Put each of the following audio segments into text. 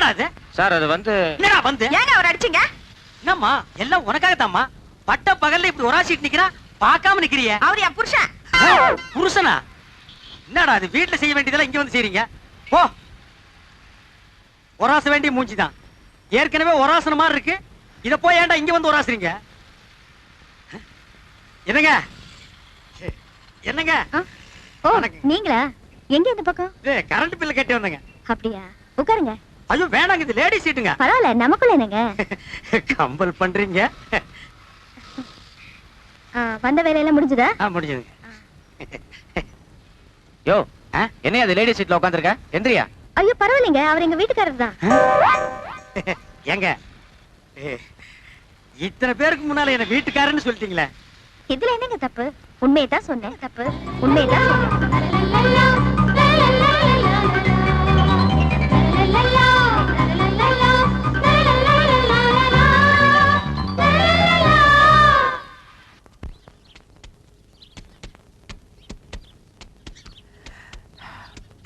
என்னடா அது? சார் அது வந்து என்னடா வந்து? ஏங்க அவர் அடிச்சீங்க? என்னம்மா எல்லாம் உனக்காகத்தாம்மா. பட்ட பகல்ல இப்படி ஒராசிட்டு நிக்கிறா, பார்க்காம நிக்கிறியே. அவர் என் புருஷன். புருஷனா? என்னடா அது? வீட்டுல செய்ய வேண்டியதெல்லாம் இங்க வந்து செய்றீங்க. போ. ஒராச வேண்டிய மூஞ்சிதான். ஏற்கனவே ஒராசன மாதிரி இருக்கு. இத போய் ஏன்டா இங்க வந்து ஒராசுறீங்க? என்னங்க? என்னங்க? ஓ, நீங்களா? எங்க இந்த பக்கம்? கரண்ட் பில் கட்டி வந்தங்க. அப்படியா? உட்காருங்க. ஐயோ வேணாங்க, இது லேடி சீட்டுங்க. பரவாயில்ல, நமக்குள்ள என்னங்க? கம்பல் பண்றீங்க. வந்த வேலையெல்லாம் முடிஞ்சதா? முடிஞ்சதுங்க. யோ, என்ன அது லேடி சீட்ல உட்கார்ந்திருக்க? எந்திரியா? ஐயோ பரவாயில்லைங்க, அவர் எங்க வீட்டுக்காரர் தான். ஏங்க, இத்தனை பேருக்கு முன்னால என்ன வீட்டுக்காரன்னு சொல்லிட்டீங்களே, இதுல என்னங்க தப்பு? உண்மையதான் சொன்னேன். தப்பு உண்மையதான் சொன்னேன்.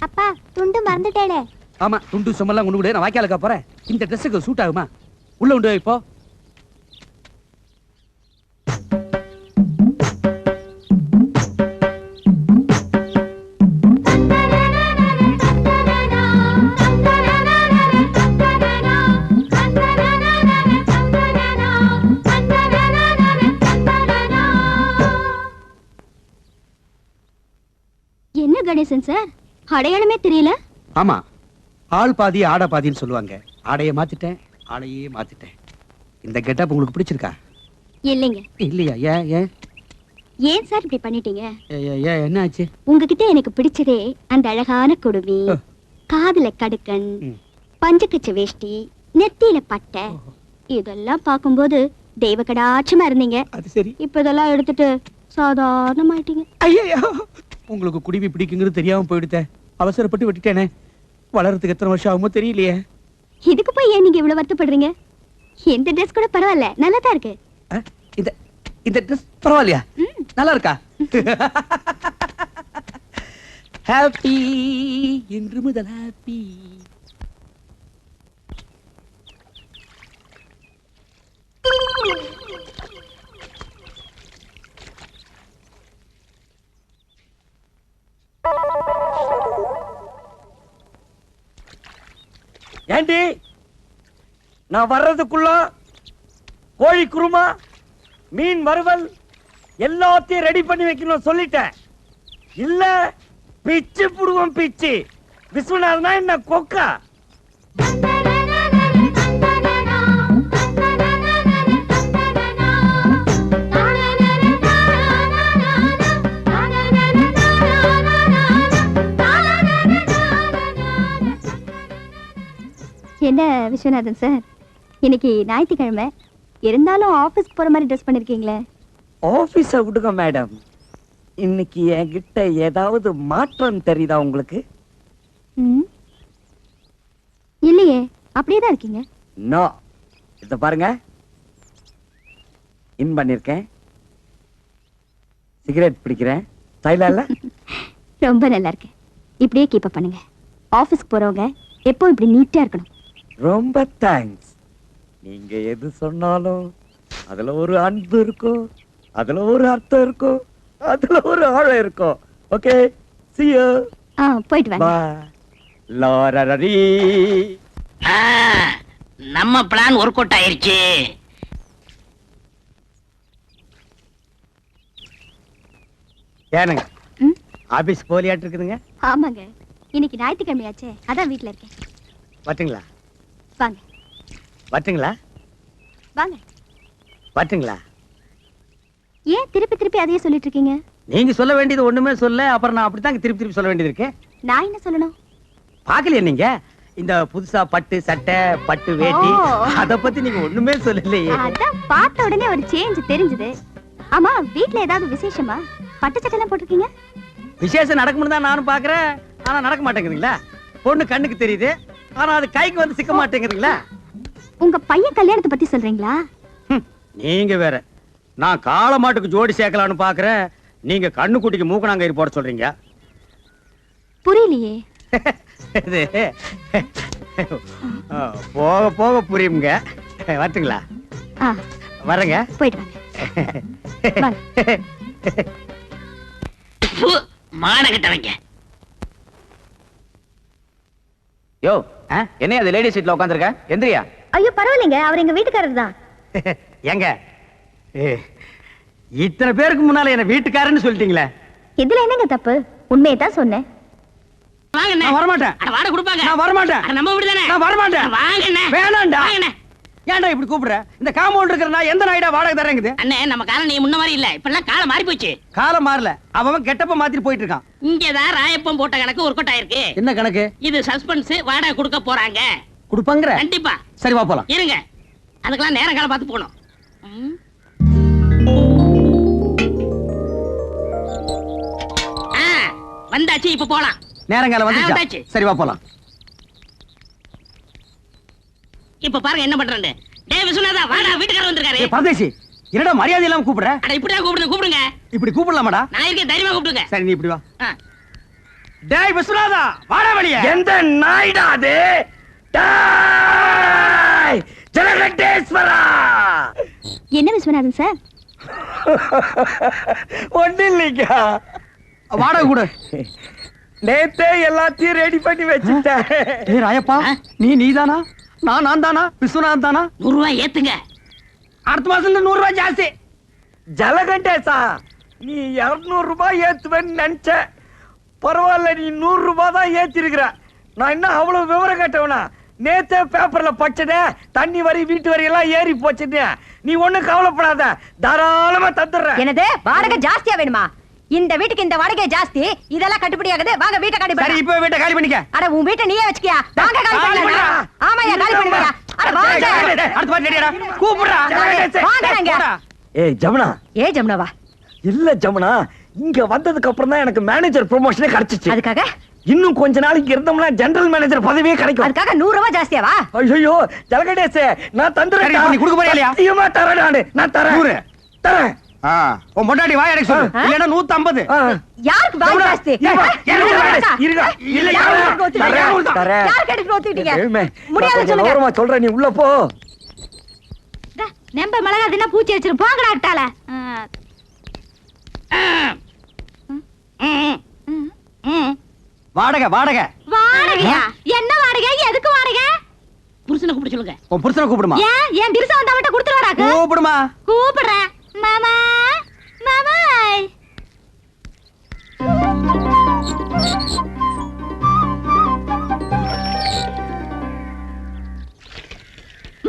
அப்பா, துண்டு மறந்துட்டேனே. ஆமா, துண்டு சும்மெல்லாம் கொண்டு விடு, நான் வாய்க்காலுக்கா போறேன். இந்த ட்ரெஸ்ஸுக்கு சூட் ஆகுமா? உள்ள உண்டு இப்போ. என்ன கணேசன் சார், அடையாளமே தெரியல? ஆமா, ஆள் பாதி ஆட பாதின்னு சொல்லுவாங்க. ஆடையை மாத்திட்டேன், ஆளையே மாத்திட்டேன். இந்த கெட்டப் உங்களுக்கு பிடிச்சிருக்கா? இல்லைங்க. இல்லையா? ஏன் ஏன் ஏன் சார் இப்படி பண்ணிட்டீங்க? என்ன ஆச்சு? உங்ககிட்ட எனக்கு பிடிச்சதே அந்த அழகான குடுமி, காதுல கடுக்கன், பஞ்சக்கச்ச வேஷ்டி, நெத்தியில பட்டை, இதெல்லாம் பார்க்கும்போது தெய்வ கடாட்சமா இருந்தீங்க. அது சரி. இப்ப இதெல்லாம் எடுத்துட்டு சாதாரணமாயிட்டீங்க. ஐயோ, உங்களுக்கு குடிமி பிடிக்குங்கிறது தெரியாம போயிடுத்தேன். அவசரப்பட்டு விட்டுட்டேனே. வளர்றதுக்கு எத்தனை வருஷம் ஆகுமோ தெரியலையே. இதுக்கு போய் ஏன் நீங்க இவ்வளவு வருத்தப்படுறீங்க? எந்த ட்ரெஸ் கூட பரவாயில்ல, நல்லா தான் இருக்கு. இந்த ட்ரெஸ் பரவாயில்லையா? நல்லா இருக்கா? ஹாப்பி, இன்று முதல் ஹாப்பி. ஏண்டி, நான் வர்றதுக்குள்ள கோழி குருமா, மீன் வறுவல் எல்லாத்தையும் ரெடி பண்ணி வைக்கணும் சொல்லிட்டேன். இல்ல பிச்சு புடுவோம், பிச்சு. விஸ்வநாதனா என்ன கொக்கா? என்ன விஸ்வநாதன் சார், இன்னைக்கு ஞாயிற்றுக்கிழமை இருந்தாலும் ஆபீஸ்க்கு போற மாதிரி ட்ரெஸ் பண்ணிருக்கீங்களே. ஆபீஸ விடுங்க மேடம், இன்னைக்கு என்கிட்ட ஏதாவது மாற்றம் தெரியுதா உங்களுக்கு? இல்லையே, அப்படியே தான் இருக்கீங்க. நோ, இத பாருங்க, இன் பண்ணிருக்கேன், சிகரெட் பிடிக்கிறேன், ஸ்டைலா இல்ல? ரொம்ப நல்லா இருக்கு. இப்படியே கீப் அப் பண்ணுங்க. ஆபீஸ்க்கு போறவங்க எப்போ இப்படி நீட்டா இருக்கணும். ரொம்ப தேங்க்ஸ். நீங்க எது சொன்னாலும் அதுல ஒரு அன்பு இருக்கும், அதுல ஒரு அர்த்தம் இருக்கும், அதுல ஒரு ஆழம் இருக்கும். Okay, see you. போயிட்டு வாங்க. Bye. லாரரரி. நம்ம பிளான் ஒர்க் அவுட் ஆயிருச்சு. ஏனுங்க ஆபீஸ் போலியாட்டு இருக்குதுங்க? ஆமாங்க, இன்னைக்கு ஞாயிற்றுக்கிழமையாச்சே, அதான் வீட்டுல இருக்கேன். வட்டுங்களா? வாங்க. வட்டுங்களா? வாங்க. வட்டுங்களா? ஏன் திருப்பி திருப்பி அதையே சொல்லிட்டு இருக்கீங்க? நீங்க சொல்ல வேண்டியது ஒண்ணுமே சொல்ல, அப்புறம் நான் அப்படித்தான் திருப்பி திருப்பி சொல்ல வேண்டியது இருக்கு. நான் என்ன சொல்லணும்? பாக்கலையா நீங்க இந்த புதுசா பட்டு சட்டை, பட்டு வேட்டி, அத பத்தி நீங்க ஒண்ணுமே சொல்லலையே. அதான் பார்த்த உடனே ஒரு சேஞ்ச் தெரிஞ்சது. ஆமா, வீட்ல ஏதாவது விசேஷமா? பட்டு சட்டை எல்லாம் போட்டிருக்கீங்க? விசேஷம் நடக்கும்னு தான் நானும் பாக்குறேன், ஆனா நடக்க மாட்டேங்குதுங்களா? பொண்ணு கண்ணுக்கு தெரியுது, ஆனா அது கைக்கு வந்து சிக்க மாட்டேங்குதுங்களா? உங்க பையன் கல்யாணத்தை பத்தி சொல்றீங்களா? நீங்க வேற, நான் காள மாட்டுக்கு ஜோடி சேர்க்கலான்னு பாக்குறேன், நீங்க கண்ணு குட்டிக்கு மூக்கணாங்கயிறு போட சொல்றீங்க. புரியலையே. போக போக புரியுங்க. வரட்டுங்களா? ஆ, வரேங்க. போயிட்டு வாங்க. மானகிட்டவங்க. யோ என்னையா அது லேடி சீட்ல உட்காந்துருக்க? எந்திரியா. ஐயோ பரவாயில்லைங்க, அவர் எங்க வீட்டுக்காரர் தான். ஏங்க இத்தனை பேருக்கு முன்னால என்ன வீட்டுக்காரன்னு சொல்லிட்டீங்களே. இதுல என்னங்க தப்பு? உண்மையை தான் சொன்னேன். வாங்கண்ணே. நான் வரமாட்டேன். அட வாடகை கொடுப்பாங்க. நான் வரமாட்டேன். அட நம்ம வீடு தானே. நான் வரமாட்டேன். வாங்கண்ணே. வேணாம்டா. வாங்கண்ணே. ஏன்டா இப்படி கூப்பிடுற? இந்த காம்பவுண்ட் இருக்கிற நான் எந்த நாயிடா வாடகை தரேங்குது? அண்ணே நம்ம காலம் நீ முன்ன மாதிரி இல்ல. இப்பெல்லாம் காலம் மாறி போச்சு. காலம் மாறல, அவன் கெட்டப்ப மாத்திட்டு போயிட்டு இருக்கான். இங்கதான் ராயப்பம் போட்ட கணக்கு ஒர்க் அவுட் ஆயிருக்கு. என்ன கணக்கு? இது சஸ்பென்ஸ், வாடகை கொடுக்க போறாங்க. கொடுப்பாங்கற? கண்டிப்பா. சரி வா போலாம். இருங்க, அதுக்கெல்லாம் நேரம் காலம் பார்த்து போகணும். வந்தாச்சு, இப்ப போலாம். நேரங்கால வந்துச்சா? வந்தாச்சு. சரி வா போலாம். இப்ப பாருங்க என்ன பண்றேன்னு. டேய் விஸ்வநாதா, வாடா, வீட்டுக்காரர் வந்திருக்காரு. ஏய் பரதேசி, என்னடா மரியாதை இல்லாம கூப்பிடுற? அட இப்படியே கூப்பிடுங்க. இப்படி கூப்பிடலாமாடா? நான் இருக்கேன், தைரியமா கூப்பிடுங்க. சரி நீ இப்படி வா. ஆ. டேய் விஸ்வநாதா, வாடா வெளிய. எந்த நாய்டா அது? டேய் ஜலகண்டேஸ்வரா! என்ன விஸ்வநாதன் சார்? ஒண்ணு இல்லைங்க, வாடகை கொடு. நேத்தே எல்லாத்தையும் ரெடி பண்ணி வச்சுட்டேன். ஏய் ராயப்பா, நீதானா? நான் தானா? விஸ்வநாதன் தானா? 100 ரூபாய் ஏத்துங்க. அடுத்த மாசத்துல 100 ரூபாய் ஜாஸ்தி. ஜலகண்டேசா, நீ 200 ரூபாய் ஏத்துவேன்னு நினைச்ச. பரவாயில்ல, நீ 100 ரூபாய் தான் ஏத்திருக்கிற. நான் என்ன அவ்வளவு விவரம் கேட்டவனா? நேத்தே பேப்பர்ல படிச்சதே, தண்ணி வரி வீட்டு வரி எல்லாம் ஏறி போச்சுன்னு. நீ ஒண்ணும் கவலைப்படாத, தாராளமா தந்துடுறேன். என்னது வாடகை ஜாஸ்தியா வேணுமா? இந்த வீட்டுக்கு இந்த வாடகை ஜாஸ்தி, இதெல்லாம் கட்டுப்படி ஆகுது. வாங்க வீட்டை காலி சரி பண்ணு. இப்போ வீட்டை காலி பண்ணிக்க. அட உன் வீட்டை நீயே வச்சுக்கியா? வாங்க காலி காலி பண்ணு. பண்ணுடா. ஆமாயா காலி பண்ணுடா. அட வாங்க. அடுத்த பாட்டு ரெடியாடா. கூப்பிடுறா. வாங்கங்க. ஏய் ஜமுனா. ஏ ஜமுனாவா? இல்ல ஜமுனா, இங்க வந்ததுக்கு அப்புறம் தான் எனக்கு மேனேஜர் ப்ரமோஷனே கிடைச்சிச்சு. அதுக்காக இன்னும் கொஞ்ச நாளைக்கு இருந்தோம்னா ஜெனரல் மேனேஜர் பதவியே கிடைக்கும். அதுக்காக 100 ரூபாய் ஜாஸ்தியாவா? ஐயோ ஜலகண்டேசே, நான் தந்துறேன். சரி, நீ கொடுக்க போறியா இல்லையா? சத்தியமா தரேன் நானு. நான் தரேன். 100. தரேன். உன் பொண்டாட்டி வாய் அடைக்க சொல்லு. ஆ? இல்லன்னா 150. யாருக்கு வாய் ஜமுனா, ஜாஸ்தி? இருங்க, யாருக்கு? இருங்க. இல்ல, யாருக்கு தரேன். ஒத்துக்கிட்டீங்க? தரேன். யாருக்கு எடுத்து ஒத்துக்கிட்டீங்க? ஏய்மே, முடியாது நான் சொல்லுங்க. கௌரவமா சொல்றேன், நீ உள்ள போ. நம்ப மிளகா தின்னா பூச்சி வச்சிரு போங்கடாட்டால. வாடகை வாடகை. வாடகையா? என்ன வாடகை? எதுக்கு வாடகை? புருஷனை கூப்பிட்டு சொல்லுங்க. உன் புருஷனை கூப்பிடுமா? ஏன் என் திருசா வந்தா மட்டும் கொடுத்துருவாராக்கு? கூப்பிடுமா? கூப்பிடுறேன். மாமா மாமா.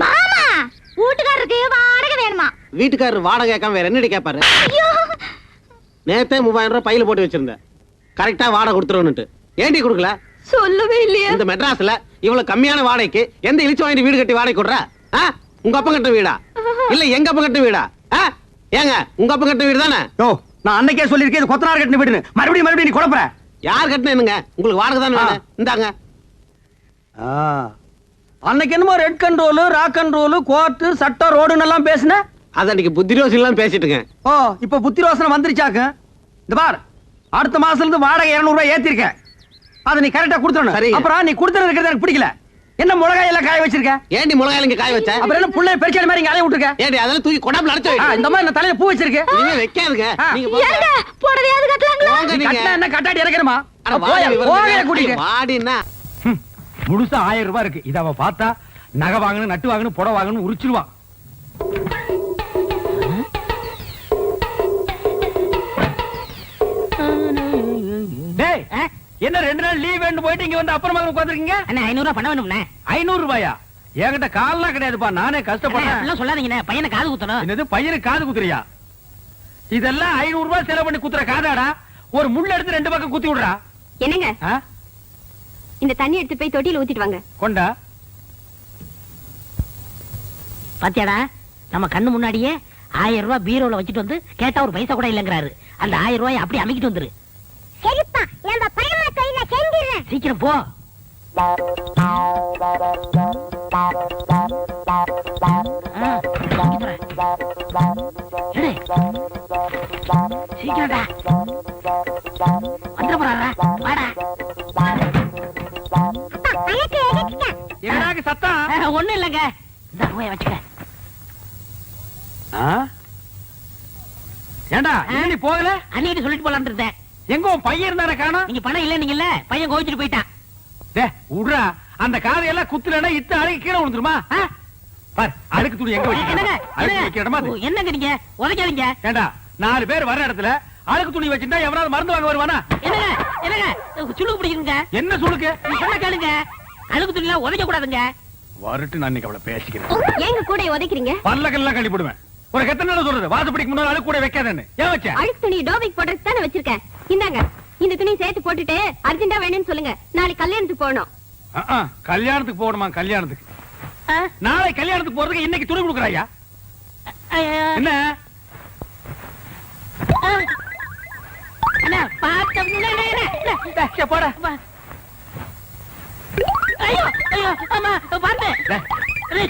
மாமா, வீட்டுக்காரருக்கு வாடகை வேணுமா? வீட்டுக்காரர் வாடகை கேட்காம வேற என்னடி கேட்பாரு? ஐயோ, நேத்தே 3000 ரூபாய் பையில போட்டு வச்சிருந்தேன். கரெக்டா வாடகை கொடுத்துருவனுட்டு. ஏண்டி கொடுக்கல? சொல்லவே இல்லையா? இந்த மெட்ராஸ்ல இவ்வளவு கம்மியான வாடகைக்கு எந்த இழிச்சு வாங்கிட்டு வீடு கட்டி வாடகை கொடுறா? உங்க அப்பா கட்ட வீடா இல்ல எங்க அப்பா கட்ட வீடா? ஏங்க உங்க அப்பா கட்ட வீடு தானே? யோ, நான் அன்னைக்கே சொல்லிருக்கேன் இது கொத்தனார் கட்டின வீடுன்னு. மறுபடியும் நீ குழப்பற. யார் கட்டின என்னங்க? உங்களுக்கு வாடகை தானே வேணும். இந்தாங்க. அன்னைக்கு என்னமோ red control, rock control, court, சட்டம், ரோடுன்னு எல்லாம் பேசுன. அது அன்னைக்கு புத்தி ரோசி எல்லாம் பேசிட்டுங்க. ஓ, இப்ப புத்தி ரோசனை வந்துருச்சாக்க. இந்த பார், அடுத்த மாசத்துல இருந்து வாடகை 200 ரூபாய் ஏத்திருக்க. அதை நீ கரெக்டா கொடுத்துடணும். சரிங்க. அப்புறம் நீ கொடுத்துறது இருக்கிறது எனக்கு பிடிக்கல. என்ன மிளகாய் எல்லாம் காய வச்சிருக்க? ஏண்டி மிளகாய் இங்க காய வச்ச? அப்புறம் என்ன புள்ளைய பெருச்சாலி மாதிரி இங்க அலைய விட்டுருக்க? ஏண்டி அதெல்லாம் தூக்கி கொடாப்புல அடைச்சு வை. இந்த மாதிரி நான் தலையில பூ வச்சிருக்கு. இனிமே வைக்காதுங்க. நீங்க ஏங்க போடவையாவது கட்டலாங்களா? போங்க நீ நீங்க. கட்டினா என்ன கட்டாடி இறக்கணுமா? அட போயா, வாடி போயா கூட்டிட்டு. வாடினா முழுசா 1000 ரூபாய் இருக்கு. இத அவ பார்த்தா நகை வாங்கணும், நட்டு வாங்கணும், புடவை வாங்கணும் உரிச்சிருவா. டேய், என்ன 2 நாள் லீவ் வேணும் போயிட்டு இங்க வந்து அப்புறமா உட்கார்ந்திருக்கீங்க? அண்ணா 500 ரூபாய் பண்ண வேணும்ண்ணே. 500 ரூபாயா? என்கிட்ட கால்லாம் கிடையாதுப்பா, நானே அண்ணா, கஷ்டப்படுறேன். அப்படிலாம் சொல்லாதீங்கண்ணே, பையனை காது குத்தணும். என்னது பையனுக்கு காது குத்துறியா? இதெல்லாம் 500 ரூபாய் செலவு பண்ணி குத்துற காதாடா? ஒரு முள்ள எடுத்து 2 பக்கம் குத்தி விடுறா. என்னங்க, ஆ? இந்த தண்ணி எடுத்து போய் தொட்டியில ஊத்திட்டு வாங்க. கொண்டா. பாத்தியாடா, நம்ம கண்ணு முன்னாடியே 1000 ரூபாய் பீரோல வச்சுட்டு வந்து கேட்டா ஒரு பைசா கூட இல்லங்கிறாரு. அந்த 1000 ரூபாய் அப்படி அமைக்கிட்டு வந்துரு. சரிப்பா, நம்ம பையமா கையில செஞ்சிரேன். சீக்கிரம் போ. சீக்கிரம்டா வந்துட போறாரா? வாடா. சத்தம் ஒண்ணும் இல்லைங்க. இந்த ரூபாய் வச்சுக்க. ஏண்டா இன்னும் நீ போகல? அன்னிட்டு சொல்லிட்டு போலான்னு இருந்தேன். எங்க உன் பையன் இருந்தானே காணோம்? நீங்க பணம் இல்லன்னீங்கல்ல, பையன் கோவிச்சுட்டு போயிட்டான். டேய் விடுறா, அந்த காதையெல்லாம் குத்துலன்னா இத்த அழுக்கு கீழே விழுந்துருமா? பார், அழுக்கு துணி எங்க என்னங்க, வைக்க அழுக்கு வைக்கிற இடமா அது? என்னங்க நீங்க உதைக்காதீங்க. ஏண்டா 4 பேர் வர இடத்துல அழுக்கு துணி வச்சிருந்தா எவனாவது மருந்து வாங்க வருவானா? என்னங்க என்னங்க சுளுக்கு பிடிக்குங்க. என்ன சுளுக்கு? நீ சொன்ன கேளுங்க, அழுக்கு துணிலாம் உதைக்க கூடாதுங்க. வரட்டு நான் இன்னைக்கு அவளை பேசிக்கிறேன். ஏங்க கூட உதைக்கிறீங்க? பல்லக்கெல்லாம் கழி போடுவேன். ஒரு எத்தனை நாள் சொல்றது வாசப்படிக்கு முன்னாடி அழுக்கு கூட வைக்காதேன்னு? ஏன் வச்ச? அழுக்கு துணி டோபிக் போடுறதுக்கு தானே வச்சிருக்கேன். இந்தாங்க, இந்த துணி சேர்த்து போட்டுட்டு அர்ஜென்டா வேணும்னு சொல்லுங்க. நாளைக்கு கல்யாணத்துக்கு போகணும். கல்யாணத்துக்கு போகணுமா? கல்யாணத்துக்கு ஆ? நாளை கல்யாணத்துக்கு போறதுக்கு இன்னைக்கு துணி கொடுக்குறாயா? என்ன அண்ணா பாத்து போட ஐயோ ஐயோ அம்மா பாத்து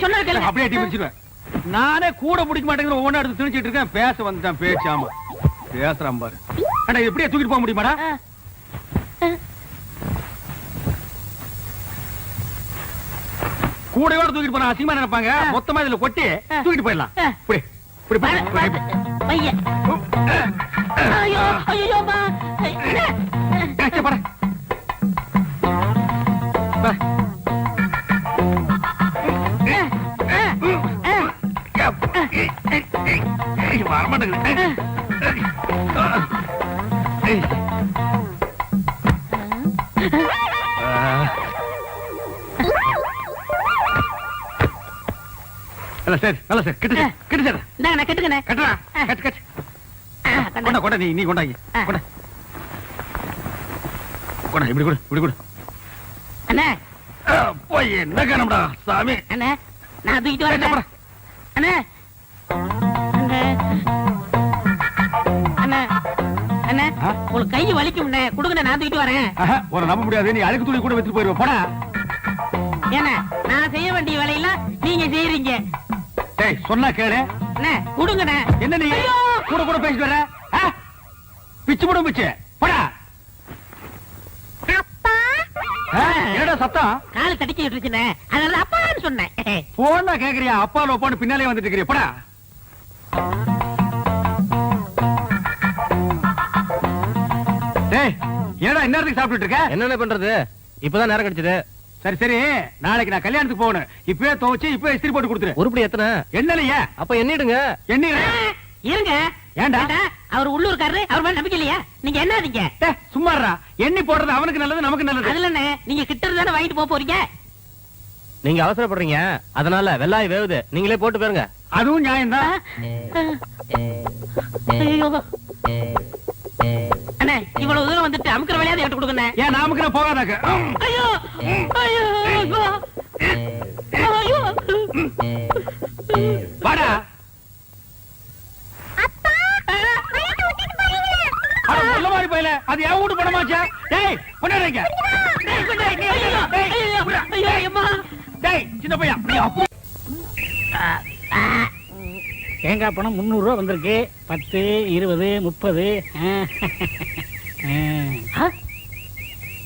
சொன்னா கேளுங்க. அப்படியே அடி பிடிச்சிருவேன். நானே கூட பிடிக்க மாட்டேங்கிற ஒவ்வொன்றா எடுத்து திணிச்சிட்டு இருக்கேன். பேச வந்துட்டான் பேச்சாம பேசுறான் பாரு. அண்ணா எப்படியே தூக்கிட்டு போக முடியுமாடா? கூடையோட தூக்கிட்டு போனா அசிங்கமா நினைப்பாங்க. மொத்தமா இதுல கொட்டி தூக்கிட்டு போயிடலாம். இப்படி இப்படி பையன் ஐயோ ஐயோ அம்மா போட வரமாட்டேங்குது. சரி நல்ல சார் கிட்ட கிட்ட சார் இந்தாங்க நான் கட்டுக்கண்ணே. கட்டுறா கட்டு கட்டு கொண்டா கொண்டா நீ கொண்டாங்க கொண்டா கொண்டா இப்படி கொடு இப்படி கொடு. அண்ணே போய் என்ன காணம்டா சாமி. அண்ணே நான் தூக்கிட்டு வரேன். அண்ணே அண்ணே அண்ணே உங்களுக்கு கை வலிக்கும்ண்ணே, கொடுங்கண்ணே நான் தூக்கிட்டு வரேன். உன நம்ப முடியாது. நீ அழுக்கு துணி கூட வச்சுட்டு போயிருவ. போடா. ஏண்ணே நான் செய்ய வேண்டிய வேலையெல்லாம் நீங்க செய்யறீங்க. டேய் சொன்னா கேளு. அண்ணே கொடுங்கண்ணே. என்ன நீ கூட கூட பேசிட்டு வர? பிச்சு போடும் பிச்சு போடா. என்னடா சத்தம்? கால் தடிச்சு விட்டுருச்சுண்ணே, அதனால அப்பான்னு சொன்னேன். போனா கேக்குறியா? அப்பால ஒப்பான்னு பின்னாலே வந்துட்டு இருக்கிறியா? போடா. டேய் என்னடா இந்நேரத்துக்கு சாப்பிட்டுட்டு இருக்க? என்னென்ன பண்றது? இப்பதான் நேரம் கிடைச்சது. சரி சரி, நாளைக்கு நான் கல்யாணத்துக்கு போகணும். இப்பவே துவைச்சு இப்பவே இஸ்திரி போட்டு கொடுத்துரு. உருப்படி எத்தனை? என்னலையா? அப்ப எண்ணிடுங்க. இருங்க. ஏண்டா? அவர் உள்ளூர்காரரு, அவர் மேல நம்பிக்கை இல்லையா? நீங்க என்னதீங்க? சும்மாறா. எண்ணி போடுறது அவனுக்கு நல்லது நமக்கு நல்லது. அதுல என்ன, நீங்க கிட்ட இருந்தானே வாங்கிட்டு போக போறீங்க. நீங்க அவசரப்படுறீங்க, அதனால வெள்ளாய் வேவுது. நீங்களே போட்டு போயிருங்க. அதுவும் நியாயம்தான். அண்ணே இவ்வளவு தூரம் வந்துட்டு அமுக்கிற வேலையாவது என்கிட்ட கொடுங்க. ஏன் நாமுக்கு நான் போகாதாக்க? ஐயோ ஐயோ ஐயோ வாடா. நல்ல மாதிரி போயில அது என் வீட்டு பணமாச்சா? டேய் கொண்டாடுங்க. டேய் சின்ன பையன் நீ அப்போ தேங்காய் பணம் 300 ரூபா வந்திருக்கு. 10 20 30.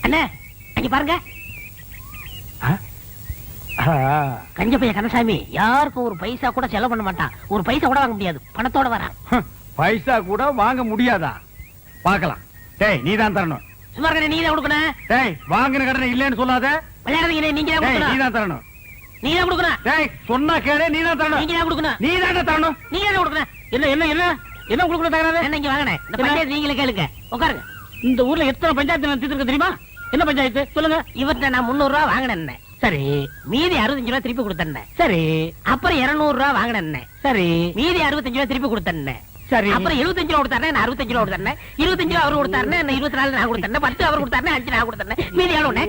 அண்ணே அங்க பாருங்க. கஞ்ச பையன் கந்தசாமி யாருக்கும் ஒரு பைசா கூட செலவு பண்ண மாட்டான். ஒரு பைசா கூட வாங்க முடியாது, பணத்தோட வரான். பைசா கூட வாங்க முடியாதா? பார்க்கலாம். டேய் நீ தான் தரணும். சும்மா இருக்க, நீ தான் கொடுக்கணும். டேய் வாங்கின கடனை இல்லைன்னு சொல்லாத. விளையாடுறீங்க, நீங்க தான் டேய் நீ கொடுக்கணும். தான் தரணும். நீ தான் கொடுக்கணும். டேய் சொன்னா கேளு, நீ தான் தரணும். நீங்க தான் கொடுக்கணும். நீ தான் தரணும். நீங்க தான் கொடுக்கணும். என்ன என்ன என்ன என்ன உங்களுக்கு தகராறு? என்ன இங்க வாங்கண்ணே, இந்த பஞ்சாயத்து நீங்களே கேளுங்க. உட்காருங்க. இந்த ஊர்ல எத்தனை பஞ்சாயத்து நடத்திட்டு தெரியுமா? என்ன பஞ்சாயத்து சொல்லுங்க. இவர்கிட்ட நான் 300 ரூபா வாங்கினேன். சரி. மீதி 65 ரூபா திருப்பி கொடுத்தேன். சரி. அப்புறம் 200 ரூபா வாங்கினேன். சரி. மீதி 65 ரூபா திருப்பி கொடுத்தேன். சரி. அப்புறம் 75 ரூபா கொடுத்தாரு, நான் 65 ரூபா கொடுத்தேன். 25 ரூபா அவர் கொடுத்தாரு, நான் 24 நான் கொடுத்தேன். 10 அவர் கொடுத்தாரு, 5 நான் கொடுத்தேன். மீதி எவ்வளவு?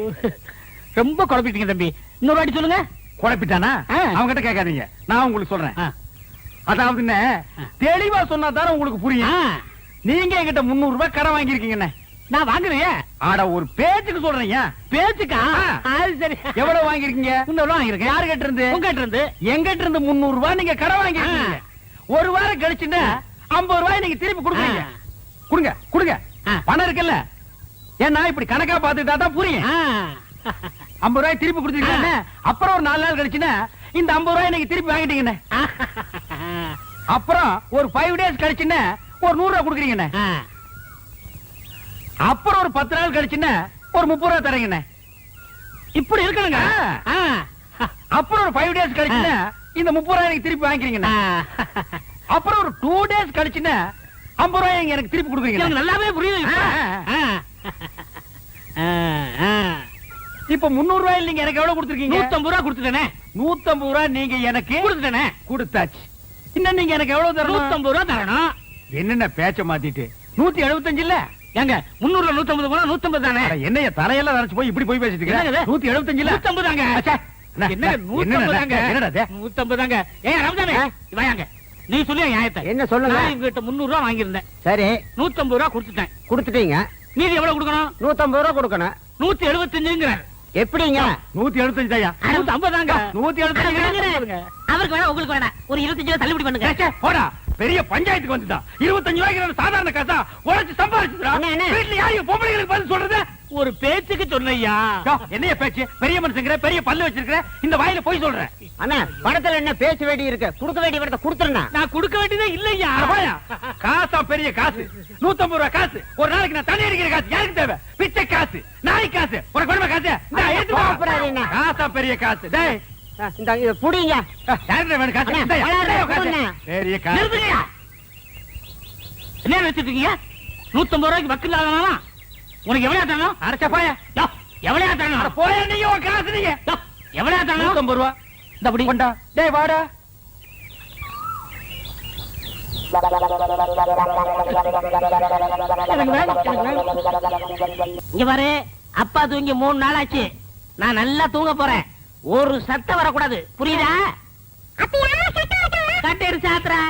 ரொம்ப குழப்பிட்டீங்க தம்பி. இன்னொரு வாட்டி சொல்லுங்க. குழப்பிட்டானா? அவங்கிட்ட கேட்காதீங்க, நான் உங்களுக்கு சொல்றேன். அதாவது என்ன தெளிவா சொன்னா தானே உங்களுக்கு புரியும். நீங்க என்கிட்ட 300 ரூபாய் கடன் வாங்கிருக்கீங்க. நான் வாங்குறேன். ஆட ஒரு பேச்சுக்கு சொல்றீங்க. பேச்சுக்கா? சரி. எவ்வளவு வாங்கிருக்கீங்க? 300 ரூபா வாங்கிருக்கேன். யாரு கிட்ட இருந்து? உங்ககிட்ட இருந்து. எங்கிட்ட இருந்து 300 ரூபாய் நீங்க கடன் வாங்கிருக்கீங்க. ஒரு வாரம் கழிச்சுன்னா 50 ரூபாய் நீங்க திருப்பி கொடுக்குறீங்க. கொடுங்க கொடுங்க. பணம் இருக்குல்ல? ஏன்னா இப்படி கணக்கா பாத்துட்டா தான் புரியும். 50 ரூபாய் திருப்பி கொடுத்துருக்கீங்க. அப்புறம் ஒரு 4 நாள் கழிச்சுன்னா இந்த 50 ரூபாய் நீங்க திருப்பி வாங்கிட்டீங்கண்ணே. அப்புறம் ஒரு 5 டேஸ் கழிச்சுன்னா ஒரு 100 ரூபாய் கொடுக்குறீங்கண்ணே. அப்புறம் ஒரு 10 நாள் கழிச்சுன்னா ஒரு 30 ரூபாய் தரீங்கண்ணே. இப்படி இருக்கணுங்க. அப்புறம் ஒரு 5 டேஸ் கழிச்சுன்னா இந்த 30 ரூபாய் எனக்கு திருப்பி வாங்கிக்கிறீங்கண்ணே. அப்புறம் ஒரு 2 டேஸ் கழிச்சுன்னா 50 ரூபாய் எனக்கு திருப்பி கொடுக்குறீங்க. எனக்கு நல்லாவே புரியுது. இப்ப 300 ரூபாய் நீங்க எனக்கு எவ்வளவு கொடுத்துருக்கீங்க? 150 ரூபாய் கொடுத்துட்டேனே. 150 ரூபாய் நீங்க எனக்கு கொடுத்துட்டேனே. கொடுத்தாச்சு. இன்னும் நீங்க எனக்கு எவ்வளவு தரணும்? 150 ரூபாய் தரணும். என்னென்ன பேச்ச மாத்திட்டு 175 இல்ல? ஏங்க 300 150 போனா 150 தானே. அட, என்னைய தலையெல்லாம் நரைச்சு போய் இப்படி போய் பேசிட்டு என்னங்க இருக்க? இது? 175 இல்ல? 150 தாங்க. அச்சே. என்னங்க 150 தாங்க. என்னடா இது? 150 தாங்க. ஏன் ரம்ஜானே வாயாங்க. நீ சொல்லி நியாயத்தை. என்ன சொல்லுங்க? நான் இவங்கிட்ட 300 ரூபாய் வாங்கியிருந்தேன். சரி 150 ரூபாய் கொடுத்துட்டேன். கொடுத்துட்டீங்க. மீதி எவ்வளவு கொடுக்கணும்? 150 ரூபாய் கொடுக்கணும். 175ங்கறார். எப்படிங்க? 175 தாயா? 150 தாங்க. 175. அவருக்கு வேணா உங்களுக்கு வேணா ஒரு 25 ரூபாய் தள்ளுபடி பண்ணுங்க. ஏச்சே, போடா. பெரிய பஞ்சாயத்துக்கு வந்துட்டா. 25 ரூபாய்க்கு சாதாரண காசா உழைச்சு சம்பாதிச்சுடா. அண்ணே, அண்ணே. வீட்டுல யாரையும் பொம்பளைங்களுக்கு பதில் சொல்றது? ஒரு பேச்சுக்கு சொன்னையா. யோ, என்னைய பேச்சு? பெரிய மனுஷங்கிற, பெரிய பல்லு வச்சிருக்கிற, இந்த வாயில போய் சொல்றேன். அண்ணா பணத்துல என்ன பேச வேண்டி இருக்கு? கொடுக்க வேண்டிய பணத்தை கொடுத்துருங்க. நான் கொடுக்க வேண்டியதே இல்லையா. காசா பெரிய காசு. 150 ரூபாய் காசு. ஒரு நாளைக்கு நான் தண்ணி அடிக்கிற காசு யாருக்கு தேவை? பிச்சை காசு, நாய் காசு, ஒரு குடும்ப காசு. இந்தா, எடுத்து வா. சாப்பிடாதீங்க. காசா பெரிய காசு. டேய், இந்த இத புடிங்க. யாருக்கு வேணும் காசு? அண்ணே, இந்தாயா, அண்ணே, இந்தாயா காசு. கொடுங்க. பெரிய காசு. நிறுத்துங்கய்யா. என்ன நினைச்சிட்டு இருக்கீங்க? 150 ரூபாய்க்கு வக்கீல் ஆகணுமா? உனக்கு எவ்வளவு தரணும்? அரைச்சா போயா. யோ, எவ்வளவு தரணும்? போயா நீங்க உன் காசு நீங்க. யோ, எவ்வளவு தரணும்? 150 ரூபாய். இந்த அப்படி கொண்டா. டேய் வாடா. இங்க பாரு, அப்பா தூங்கி 3 நாள் ஆச்சு. நான் நல்லா தூங்க போறேன். ஒரு சத்தம் வரக்கூடாது, புரியுதா? கட்டேரு சாத்திரா.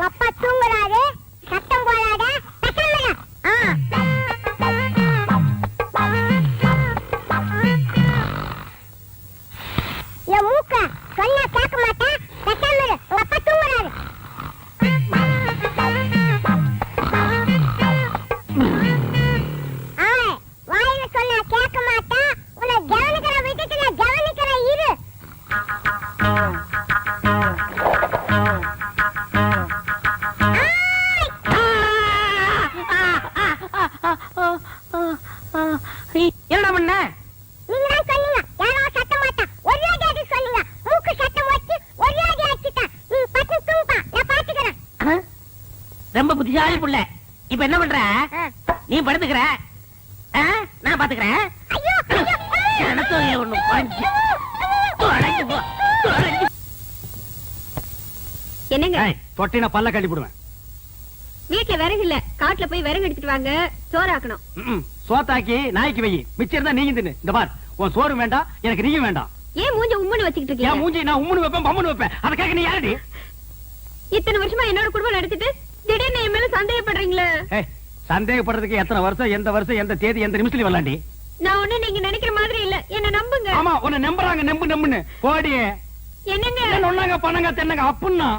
அப்பா தூங்குறாரு, சத்தம் போடாத. என் மூக்க சொன்னா கேட்க மாட்டேன். உங்க அப்பா தூங்குறாரு. வாயில சொன்னா கேட்க மாட்டேன். உன்னை கவனிக்கிற விட்டுட்டு நான் கவனிக்கிறேன் இரு. என்ன பண்ண? நீங்க தான் சொன்னீங்க யாரோ சத்தம் மாட்டான். ஒரே அடி சொன்னீங்க. மூக்கு சத்தம் வச்சு ஒரே அடி அடிச்சிட்டேன். நீ பத்து தூங்குப்பா, நான் பாத்துக்கிறேன். ரொம்ப புத்திசாலி புள்ள. இப்ப என்ன பண்ற? நீ படுத்துக்கிற, நான் பாத்துக்கிறேன். ஐயோ எனக்கு ஒண்ணு பஞ்சு. தொலைஞ்சு போ, தொலைஞ்சு. என்னங்க தொட்டினா பல்ல கட்டி போடுவேன். வீட்டுல விறகு இல்ல, காட்டுல போய் விறகு எடுத்துட்டு வாங்க, சோறாக்கணும். சோத்தாக்கி நாய்க்கு வை, மிச்சம் இருந்தா நீங்க தின்னு. இந்த பார், உன் சோறு வேண்டாம், எனக்கு நீயும் வேண்டாம். ஏன் மூஞ்ச உம்முன்னு வச்சுக்கிட்டு என் இருக்கீங்க? மூஞ்சி நான் உம்முன்னு வைப்பேன், பம்முன்னு வைப்பேன். அதை கேட்க நீ யாரடி? இத்தனை வருஷமா என்னோட குடும்பம் நடத்திட்டு திடீர்னு என் மேல சந்தேகப்படுறீங்களே. ஏய், சந்தேகப்படுறதுக்கு எத்தனை வருஷம், எந்த வருஷம், எந்த தேதி, எந்த நிமிஷத்துல வரலாண்டி? நான் ஒண்ணு நீங்க நினைக்கிற மாதிரி இல்ல, என்ன நம்புங்க. ஆமா, உன்னை நம்புறாங்க, நம்பு நம்புன்னு. போடி. என்னங்க ஒன்னாங்க பண்ணங்க தென்னங்க அப்புன்னா.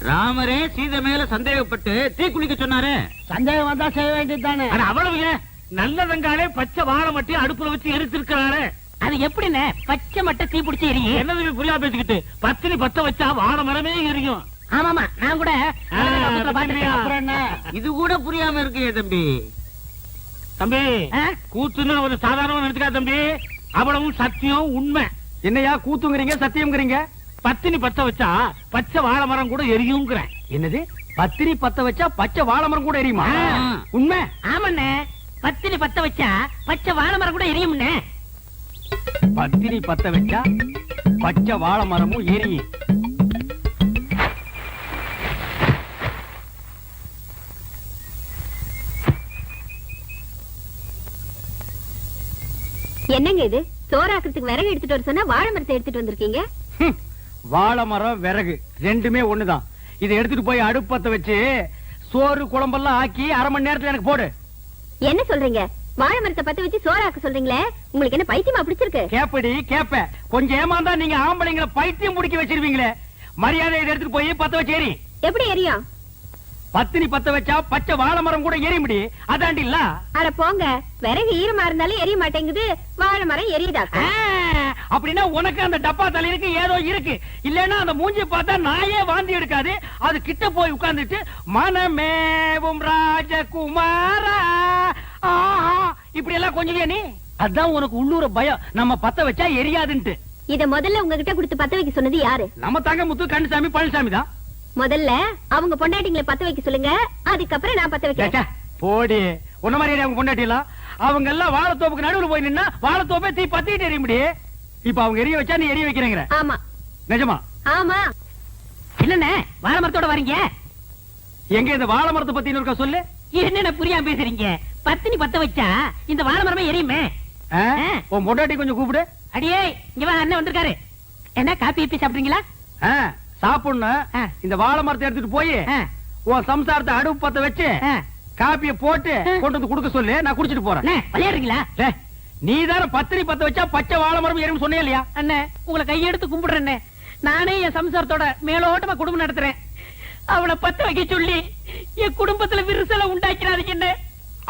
ராமரே சீதை மேல சந்தேகப்பட்டு தீ குளிக்க சொன்னாரு. சந்தேகம் வந்தா செய்ய வேண்டியதுதானே. ஆனா அவ்வளவு நல்லதங்காலே பச்சை வாழை மட்டும் அடுப்புல வச்சு எரிச்சிருக்கிறாரு. அது எப்படின்னு பச்சை மட்டும் தீ பிடிச்சி எரியும்? என்னது புரியா பேசிக்கிட்டு? பத்தினி பத்த வச்சா வாழை மரமே எரியும். ஆமாமா, நான் கூட அப்புறம் என்ன? இது கூட புரியாம இருக்கு தம்பி. தம்பி, கூத்துன்னு ஒரு சாதாரண நினைச்சுக்கா தம்பி. அவ்வளவும் சத்தியம், உண்மை. என்னையா கூத்துங்கிறீங்க, சத்தியம்ங்கிறீங்க? பத்தினி பத்த வச்சா பச்சை வாழை மரம் கூட எரியுங்கிறேன். என்னது? பத்திரி பத்த வச்சா பச்சை வாழை மரம் கூட எரியுமா? உண்மை? ஆமாண்ணே, பத்தினி பத்த வச்சா பச்சை வாழை மரம் கூட எரியும்ண்ணே. பத்திரி பத்த வச்சா பச்சை வாழை மரமும் எரியும். என்னங்க இது? சோறாக்குறதுக்கு விறகு எடுத்துட்டு வர சொன்னா வாழை மரத்தை எடுத்துட்டு வந்திருக்கீங்க. வாழை மரம் விறகு ரெண்டுமே ஒண்ணுதான். இதை எடுத்துட்டு போய் அடுப்பத்த வச்சு சோறு குழம்பெல்லாம் ஆக்கி 1/2 மணி நேரத்துல எனக்கு போடு. என்ன சொல்றீங்க? வாழை மரத்தை பத்த வச்சு சோறாக்க சொல்றீங்களே, உங்களுக்கு என்ன பைத்தியமா பிடிச்சிருக்கு? கேப்படி கேப்ப. கொஞ்சம் ஏமாந்தா நீங்க ஆம்பளைங்களை பைத்தியம் பிடிக்க வச்சிருவீங்களே. மரியாதை இதை எடுத்துட்டு போய் பத்த வச்சு எரி. எப்படி எரியும்? பத்தினி பத்த வச்சா பச்சை வாழை மரம் கூட எரிய முடியும். அதாண்டி இல்ல. அட போங்க, விறகு ஈரமா இருந்தாலும் எரிய மாட்டேங்குது, வாழை மரம் எரியுதா? அப்படின்னா உனக்கு அந்த டப்பா தலையிருக்கு ஏதோ இருக்கு. இல்லன்னா அந்த மூஞ்சி பார்த்தா நாயே வாந்தி எடுக்காது. அது கிட்ட போய் உட்கார்ந்துட்டு மனமேவும் ராஜகுமாரா இப்படி எல்லாம் கொஞ்சம் நீ. அதான் உனக்கு உள்ளூர பயம், நம்ம பத்த வச்சா எரியாதுன்ட்டு. இத முதல்ல உங்ககிட்ட கொடுத்து பத்த வைக்க சொன்னது யாரு? நம்ம தங்க முத்து கண்ணுசாமி பழனிசாமி தான். முதல்ல அவங்க பொண்டாட்டிங்களை பத்த வைக்க சொல்லுங்க, அதுக்கப்புறம் நான் பத்த வைக்கிறேன். போடி, உன்ன மாதிரி அவங்க பொண்டாட்டிலாம் அவங்க எல்லாம் வாழைத்தோப்புக்கு நடுவுல போய் நின்னா வாழைத்தோப்பே தீ பத்திட்டு எரிய முடியும். இப்ப அவங்க எரிய வச்சா நீ எரிய வைக்கிறேங்கிற? ஆமா. நிஜமா? ஆமா. இல்லண்ணே, வாழை மரத்தோட வரீங்க? எங்க இந்த வாழை மரத்தை பத்தி இருக்கா சொல்லு. என்ன புரியாம பேசுறீங்க? பத்தினி பத்த வச்சா இந்த வாழை மரமே எரியுமே. உன் பொண்டாட்டி கொஞ்சம் கூப்பிடு. அடியே இங்க வா, அண்ணன் வந்திருக்காரு. என்ன காப்பி இப்பி சாப்பிடுறீங்களா? சாப்பிடணும். இந்த வாழை மரத்தை எடுத்துட்டு போய் உன் சம்சாரத்தை அடுப்பு பத்த வச்சு காப்பிய போட்டு கொண்டு வந்து குடுக்க சொல்லு, நான் குடிச்சிட்டு போறேன். விளையாடுறீங்களா? நீ தானே பத்தினி பத்த வச்சா பச்சை வாழை மரம் எரியும் சொன்னே இல்லையா? அண்ணே, உங்களை கையெடுத்து கும்பிடுறேன். நானே என் சம்சாரத்தோட மேலோட்டமா குடும்பம் நடத்துறேன். அவளை பத்த வைக்க சொல்லி என் குடும்பத்துல விரிசலை உண்டாக்கிறாதீங்க.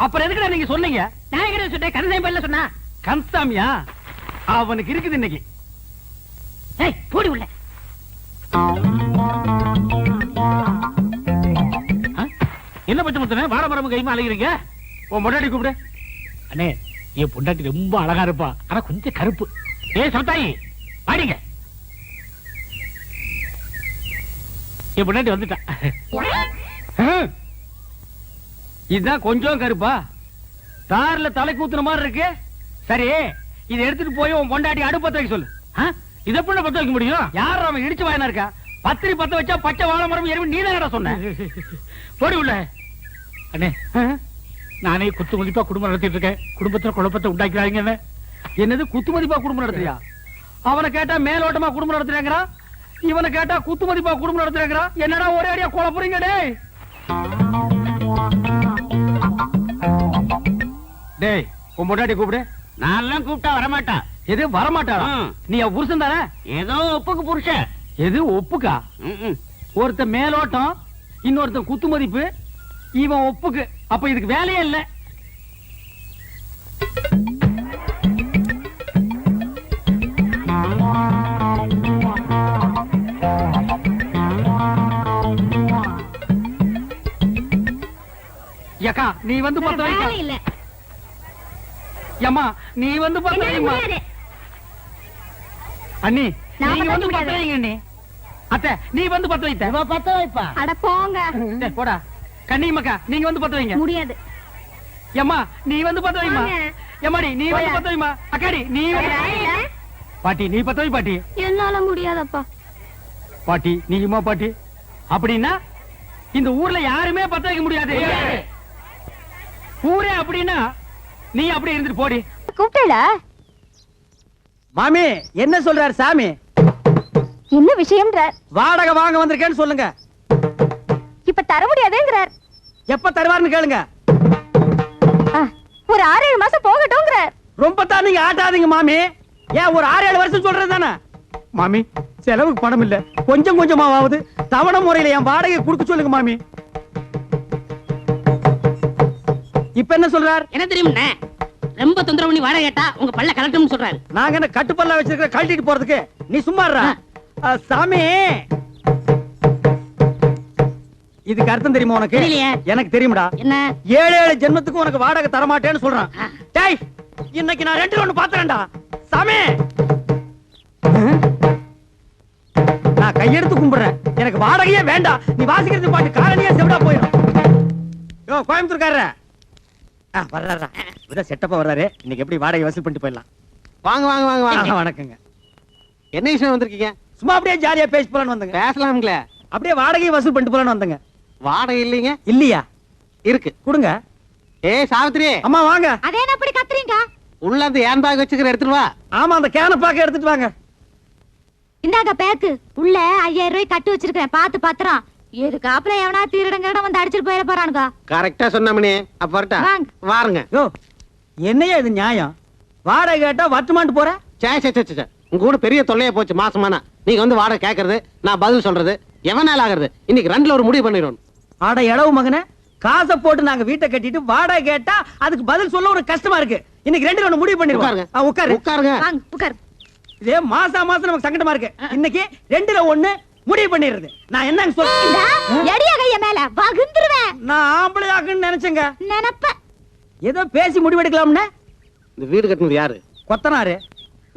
அப்புறம் எதுக்குடா நீங்க சொன்னீங்க? நான் எங்க சொன்னேன்? கந்தசாமி பையல சொன்னா. கந்தசாமியா? அவனுக்கு இருக்குது இன்னைக்கு. போடி உள்ள. என்ன பச்சை முத்தனே வாழை மரம் கைமா அழைக்கிறீங்க? உன் பொண்டாட்டி கூப்பிடு. அண்ணே, என் பொண்டாட்டி ரொம்ப அழகா இருப்பா, ஆனா கொஞ்சம் கருப்பு. சமத்தாயி வாடிங்க. என் பொண்டாட்டி வந்துட்டா. இதுதான் கொஞ்சம் கருப்பா, தார்ல தலை கூத்துன மாதிரி இருக்கு. சரி, இதை எடுத்துட்டு போய் உன் பொண்டாட்டி அடுப்பத்த வைக்க சொல்லு. இதை எப்படி பத்த வைக்க முடியும்? யார் அவன் இடிச்சு வாயனா இருக்கா? பத்திரி பத்த வச்சா பச்சை வாழை மரம் எரியும் நீ தான் சொன்ன. போடி உள்ள. அண்ணே, நானே குத்து மதிப்பா குடும்பம் நடத்திட்டு இருக்கேன், குடும்பத்துல குழப்பத்தை உண்டாக்கிறாங்க. என்னது குத்து மதிப்பா குடும்பம் நடத்துறியா? அவனை கேட்டா மேலோட்டமா குடும்பம் நடத்துறாங்கறா, இவனை கேட்டா குத்து மதிப்பா குடும்பம் நடத்துறாங்கறா. என்னடா ஒரே அடியா குழப்பறீங்க டேய்? டேய், உன் பொண்டாட்டி கூப்பிடு. நான் கூப்பிட்டா வரமாட்டா. எது வரமாட்டாளா? நீ அவ புருஷன் தானே? ஏதோ ஒப்புக்கு புருஷன். எது ஒப்புக்கா? ஒருத்த மேலோட்டம், இன்னொருத்த குத்து மதிப்பு, இவன் ஒப்புக்கு. அப்ப இதுக்கு வேலையே இல்ல. யக்கா, நீ வந்து பத்த வைக்க. இல்ல யம்மா, நீ வந்து பத்த வைமா. அண்ணி, நீங்க வந்து பத்த வைங்க. அண்ணி, அத்தை, நீ வந்து பத்த வைத்த. இவ பத்த வைப்பா. அட போங்க. டேய் போடா. கண்ணி மக்கா, நீங்க வந்து பத்த வைங்க. முடியாது. யம்மா, நீ வந்து பத்த வைமா. வாங்க. யம்மாடி, நீ வந்து பத்த வைமா. அக்காடி, நீ வந்து. பாட்டி, நீ பத்த வை பாட்டி. என்னால முடியாதப்பா. பாட்டி, நீயுமா பாட்டி? அப்படின்னா இந்த ஊர்ல யாருமே பத்த வைக்க முடியாது. ஊரே அப்படின்னா நீ அப்படியே இருந்துட்டு போடி. கூப்பிட்டா? மாமி என்ன சொல்றாரு சாமி? என்ன விஷயம்ன்றார்? வாடகை வாங்க வந்திருக்கேன்னு சொல்லுங்க. இப்ப தர முடியாதுங்கிறார். எப்ப தருவாருன்னு கேளுங்க. ஒரு 6-7 மாசம் போகட்டும்ங்கிறார். ரொம்ப தான் நீங்க ஆட்டாதீங்க மாமி. ஏன் ஒரு 6-7 வருஷம் சொல்றது தானே மாமி? செலவுக்கு பணம் இல்ல, கொஞ்சம் கொஞ்சமாவது தவணை முறையில என் வாடகை கொடுக்க சொல்லுங்க மாமி. இப்ப என்ன சொல்றார்? என்ன தெரியும்ண்ணே, ரொம்ப தொந்தரவு பண்ணி வாடகை கேட்டா உங்க பல்ல கலட்டணும்னு சொல்றாரு. நாங்க என்ன கட்டுப்பல்ல வச்சிருக்க கழட்டிட்டு போறதுக்கு? நீ சும்மா இருடா. சாமி, இதுக்கு அர்த்தம் தெரியுமா உனக்கு? தெரியலையே. எனக்கு தெரியும்டா. என்ன? 7 ஜென்மத்துக்கு உனக்கு வாடகை தர மாட்டேன்னு சொல்றான். டேய், இன்னைக்கு நான் 2 ஒண்ணு பாத்துறேன்டா சாமி. நான் கையெடுத்து கும்பிடுறேன், எனக்கு வாடகையே வேண்டாம். நீ வாசிக்கிறது பாட்டு காரணியா செவிடா போயிடும். யோ கோயம்புத்தூர்காரரே, வர்றாரா? இதான் செட்டப்பா வர்றாரு. இன்னைக்கு எப்படி வாடகை வசூல் பண்ணிட்டு போயிடலாம். வாங்க வாங்க வாங்க வாங்க. வணக்கங்க. என்ன விஷயம் வந்திருக்கீங்க? சும்மா அப்படியே ஜாலியா பேசி போலான்னு வந்தங்க. பேசலாம்ங்களே. அப்படியே வாடகை வசூல் பண்ணிட்டு போலான்னு வந்தங்க. வாடகை இல்லைங்க. இல்லையா? இருக்கு, கொடுங்க. ஏய் சாவித்ரி, அம்மா வாங்க. அதே என்ன அப்படி கத்துறீங்க? உள்ள அந்த ஏன் பேக் வச்சுக்கிற எடுத்துட்டு வா. ஆமா, அந்த கேன பாக்க எடுத்துட்டு வாங்க. இந்தாங்க பேக்கு. உள்ள 5000 ரூபாய் கட்டு வச்சிருக்கேன், பாத்து பத்திரம். எதுக்கு அப்புறம் எவனா திருடங்கட வந்து அடிச்சிட்டு போயிட போறானுங்க. கரெக்டா சொன்னமணி. அப்ப வரட்டா? வாங்க. வாருங்க. யோ, என்னையா இது நியாயம்? வாடகை கேட்டா வட்டுமான்ட்டு போற? சே சே சே சே, உங்க கூட பெரிய தொல்லையா போச்சு மாசமானா. நீங்க வந்து வாடகை கேட்கறது நான் பதில் சொல்றது எவனால ஆகுறது இன்னைக்கு ரெண்டுல ஒரு முடிவு பண்ணிடணும். ஆட இளவு மகனே, காசை போட்டு நாங்க வீட்டை கட்டிட்டு வாடகை கேட்டா அதுக்கு பதில் சொல்ல ஒரு கஷ்டமா இருக்கு. இன்னைக்கு ரெண்டுல ஒண்ணு முடிவு உட்காருங்க. பண்ணிருவாங்க. உட்காரு. உட்காருங்க. வாங்க உட்கார். இதே மாசம் நமக்கு சங்கடமா இருக்கு. இன்னைக்கு ரெண்டுல ஒண்ணு முடிவு பண்ணிடுறது. நான் என்னங்க சொல்றேன், எடியா கைய மேல வகுந்துருவேன். நான் ஆம்பளை ஆகுன்னு நினைச்சேங்க. நினைப்ப ஏதோ பேசி முடிவெடுக்கலாம்னு. இந்த வீடு கட்டினது யாரு? கொத்தனாரு.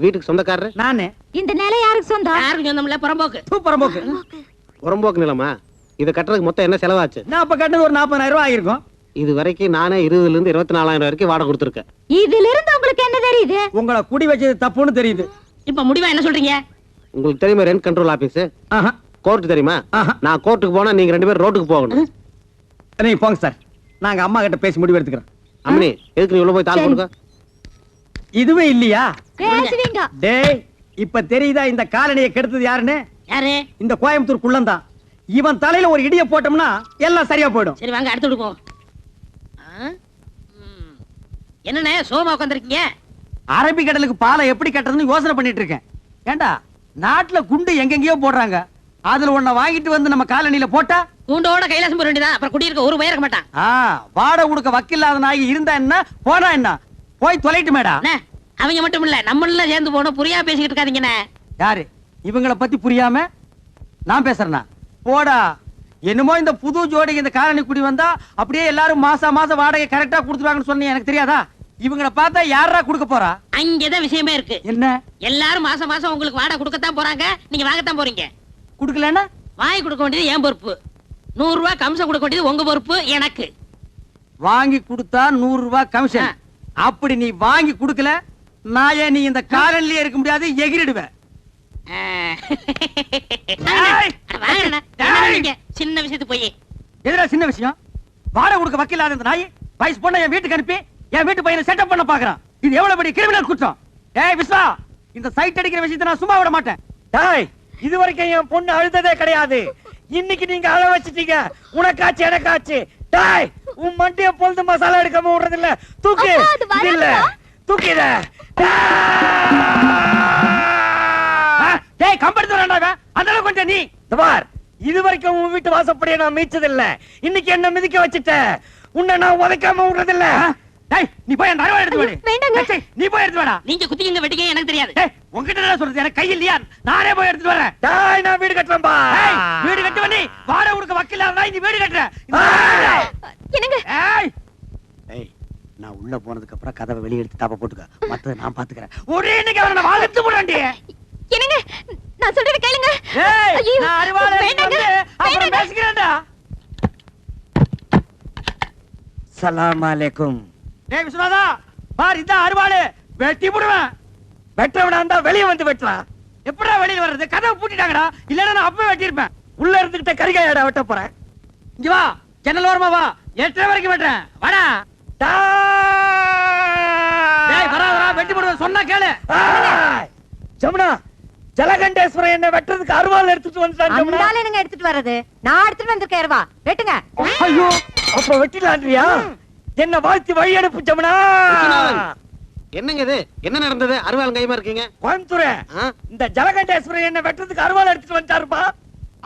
வீட்டுக்கு சொந்தக்காரரு நானு. இந்த நிலை யாருக்கு சொந்தம்? யாருக்கு சொந்தமில்ல புறம்போக்கு. சூப்பரம்போக்கு. புறம்போக்கு நிலமா? இதை கட்டுறதுக்கு மொத்தம் என்ன செலவாச்சு? நான் அப்ப கட்டது ஒரு 40,000 ரூபாய் ஆயிருக்கும். இது வரைக்கும் நானே 20,000 இருந்து 24,000 வரைக்கும் வாடகை கொடுத்துருக்கேன். இதுல இருந்து உங்களுக்கு என்ன தெரியுது? உங்களை குடி வச்சது தப்புன்னு தெரியுது. இப்ப முடிவா என்ன சொல்றீங்க? உங்களுக்கு தெரியுமா ரெண்ட் கண்ட்ரோல் ஆபீஸ்? ஆஹா. கோர்ட் தெரியுமா? ஆஹா. நான் கோர்ட்டுக்கு போனா நீங்க 2 பேரும் ரோட்டுக்கு போகணும். நீங்க போங்க சார், நாங்க அம்மா கிட்ட பேசி முடிவு எடுத்துக்கிறோம். அம்மனி எதுக்கு நீ உள்ள போய் தாள் கொடுக்க? இதுவே இல்லையா? பேசுவீங்க. டேய், இப்ப தெரியுதா இந்த காலனியை கெடுத்தது யாருன்னு? யாரு? இந்த கோயம்புத்தூர் குள்ளந்தான். இவன் தலையில ஒரு இடிய போட்டோம்னா எல்லாம் சரியா போயிடும். சரி வாங்க அடுத்து விடுப்போம். என்னண்ணே சோமா உட்காந்துருக்கீங்க? அரபிக்கடலுக்கு பாலை எப்படி கட்டுறதுன்னு யோசனை பண்ணிட்டு இருக்கேன். ஏண்டா, நாட்டுல குண்டு எங்கெங்கயோ போடுறாங்க. அதுல ஒண்ண வாங்கிட்டு வந்து நம்ம காலனியில போட்டா கூண்டோட கைலாசம் போக வேண்டியதான். அப்புறம் குடியிருக்க ஒரு பையன் இருக்க மாட்டான். வாடகை கொடுக்க வக்கில்லாத நாய் இருந்தா என்ன போனா என்ன, போய் தொலைட்டு மேடா. அண்ணே, அவங்க மட்டும் இல்ல நம்மள சேர்ந்து போனோம். புரியா பேசிக்கிட்டு இருக்காதீங்கண்ணே. யாரு இவங்கள பத்தி புரியாம நான் பேசுறேனா? போடா. என்னமோ இந்த புது ஜோடிக்கு இந்த காலனி குடி வந்தா அப்படியே எல்லாரும் மாசம் வாடகை கரெக்டா கொடுத்துருவாங்கன்னு சொன்னீங்க. எனக்கு தெரியாதா? இவங்கள பார்த்தா யாரா கொடுக்க போறா? அங்கதான் விஷயமே இருக்கு. என்ன? எல்லாரும் மாசம் மாசம் உங்களுக்கு வாடகை கொடுக்கத்தான் போறாங்க. நீங்க வாங்கத்தான் போறீங்க. குடுக்கலன்னா வாங்கி கொடுக்க வேண்டியது என் பொறுப்பு. 100 ரூபாய் கமிஷன் கொடுக்க வேண்டியது உங்க பொறுப்பு. எனக்கு வாங்கி கொடுத்தா 100 ரூபாய் கமிஷன். அப்படி நீ வாங்கி கொடுக்கல, நான் ஏன் நீ இந்த காலனிலேயே இருக்க முடியாது, எகிரிடுவேன். வாங்கண்ணே. என்ன நீங்க சின்ன விஷயத்துக்கு போய் எதுடா சின்ன விஷயம்? வாடகை கொடுக்க வக்கில்லாத இந்த நாய் வயசு பொண்ணை என் வீட்டுக்கு அனுப்பி என் வீட்டு பையனை செட்டப் பண்ண பாக்குறான். இது எவ்வளவு பெரிய கிரிமினல் குற்றம். ஏய் விஸ்வா, இந்த சைட் அடிக்கிற விஷயத்தை நான் சும்மா விட மாட்டேன். டாய், இது வரைக்கும் என் பொண்ணு அழுததே கிடையாது. இன்னைக்கு நீங்க அழ வச்சிட்டீங்க. உனக்காச்சு எனக்காச்சு. டாய், உன் மண்டிய பொழுது மசாலா எடுக்காம விடுறது இல்ல. தூக்கு. அப்பா, அது வராதுப்பா. இல்ல தூக்கிட. டேய் கம்பெடுத்து வரேன்டா. அந்த அளவுக்கு கொஞ்சம் நீ பார், இது வரைக்கும் உன் வீட்டு வாசப்படியை நான் மீச்சது இல்ல. இன்னைக்கு என்ன மிதிக்க வச்சிட்ட. உன்னை நான் உதைக்காம விடுறது இல்ல. டேய் நீ போய் அந்த அருவா எடுத்து ஐயோ, வேண்டாங்க. வாடி. நீ போய் எடுத்து வாடா. நீங்க குத்திங்க வெட்டிக்க எனக்கு தெரியாது. டேய் உன்கிட்ட என்ன சொல்றது, எனக்கு கை இல்லையா? நானே போய் எடுத்து வரேன். டாய், நான் வீடு கட்டுறேன் பா. டேய் வீடு கட்டுவ நீ. வாடகை கொடுக்க வக்கில்லாத நீ வீடு கட்டுற. என்னங்க? ஏய் ஏய், நான் உள்ள போனதுக்கு அப்புறம் கதவை வெளிய எடுத்து தாப்ப போட்டுக்க. மத்தத நான் பாத்துக்கறேன். ஒரே இன்னைக்கு அவன வாங்கத்து போறான்டி. என்னங்க? நான் சொல்றது கேளுங்க. ஏய் ஐயோ, நான் அருவாளை எடுத்து வேண்டாங்க. வந்து அப்புறம் வேண்டாங்க. பேசிக்கிறேன்டா. சலாம் அலைக்கும். டேய் விஸ்வநாதா, பார் இதான் அருவாளை. வெட்டி போடுவேன். வெட்டவனா இருந்தா வெளியே வந்து வெட்டலாம். எப்படா வெளிய வர்றது? கதவை பூட்டிட்டாங்கடா. இல்லன்னா நான் அப்பவே வெட்டி இருப்பேன். உள்ள இருந்துகிட்ட கரிகாயடா வெட்ட போறேன். இங்க வா, ஜன்னல் ஓரமா வா. 8 வரைக்கும் வெட்டறேன். வாடா. டேய் வரா வெட்டி போடுவேன் சொன்னா கேளு. ஜமுனா, ஜலகண்டேஸ்வரன் என்ன வெட்டுறதுக்கு அருவாள் எடுத்துட்டு வந்துட்டான் ஜமுனா. அந்தால என்னங்க எடுத்துட்டு வர்றது? நான் எடுத்துட்டு வந்திருக்கேன் ரூபா. வெட்டுங்க. ஐயோ, அப்ப வெட்டிலான்றியா? என்ன வாழ்த்தி வழி அனுப்பு ஜமுனா. என்னங்க இது? என்ன நடந்தது? அருவாள் கைமா இருக்கீங்க. கோயம்புத்தூரே, இந்த ஜலகண்டேஸ்வரன் என்ன வெட்டுறதுக்கு அருவாள் எடுத்துட்டு வந்துட்டாருப்பா.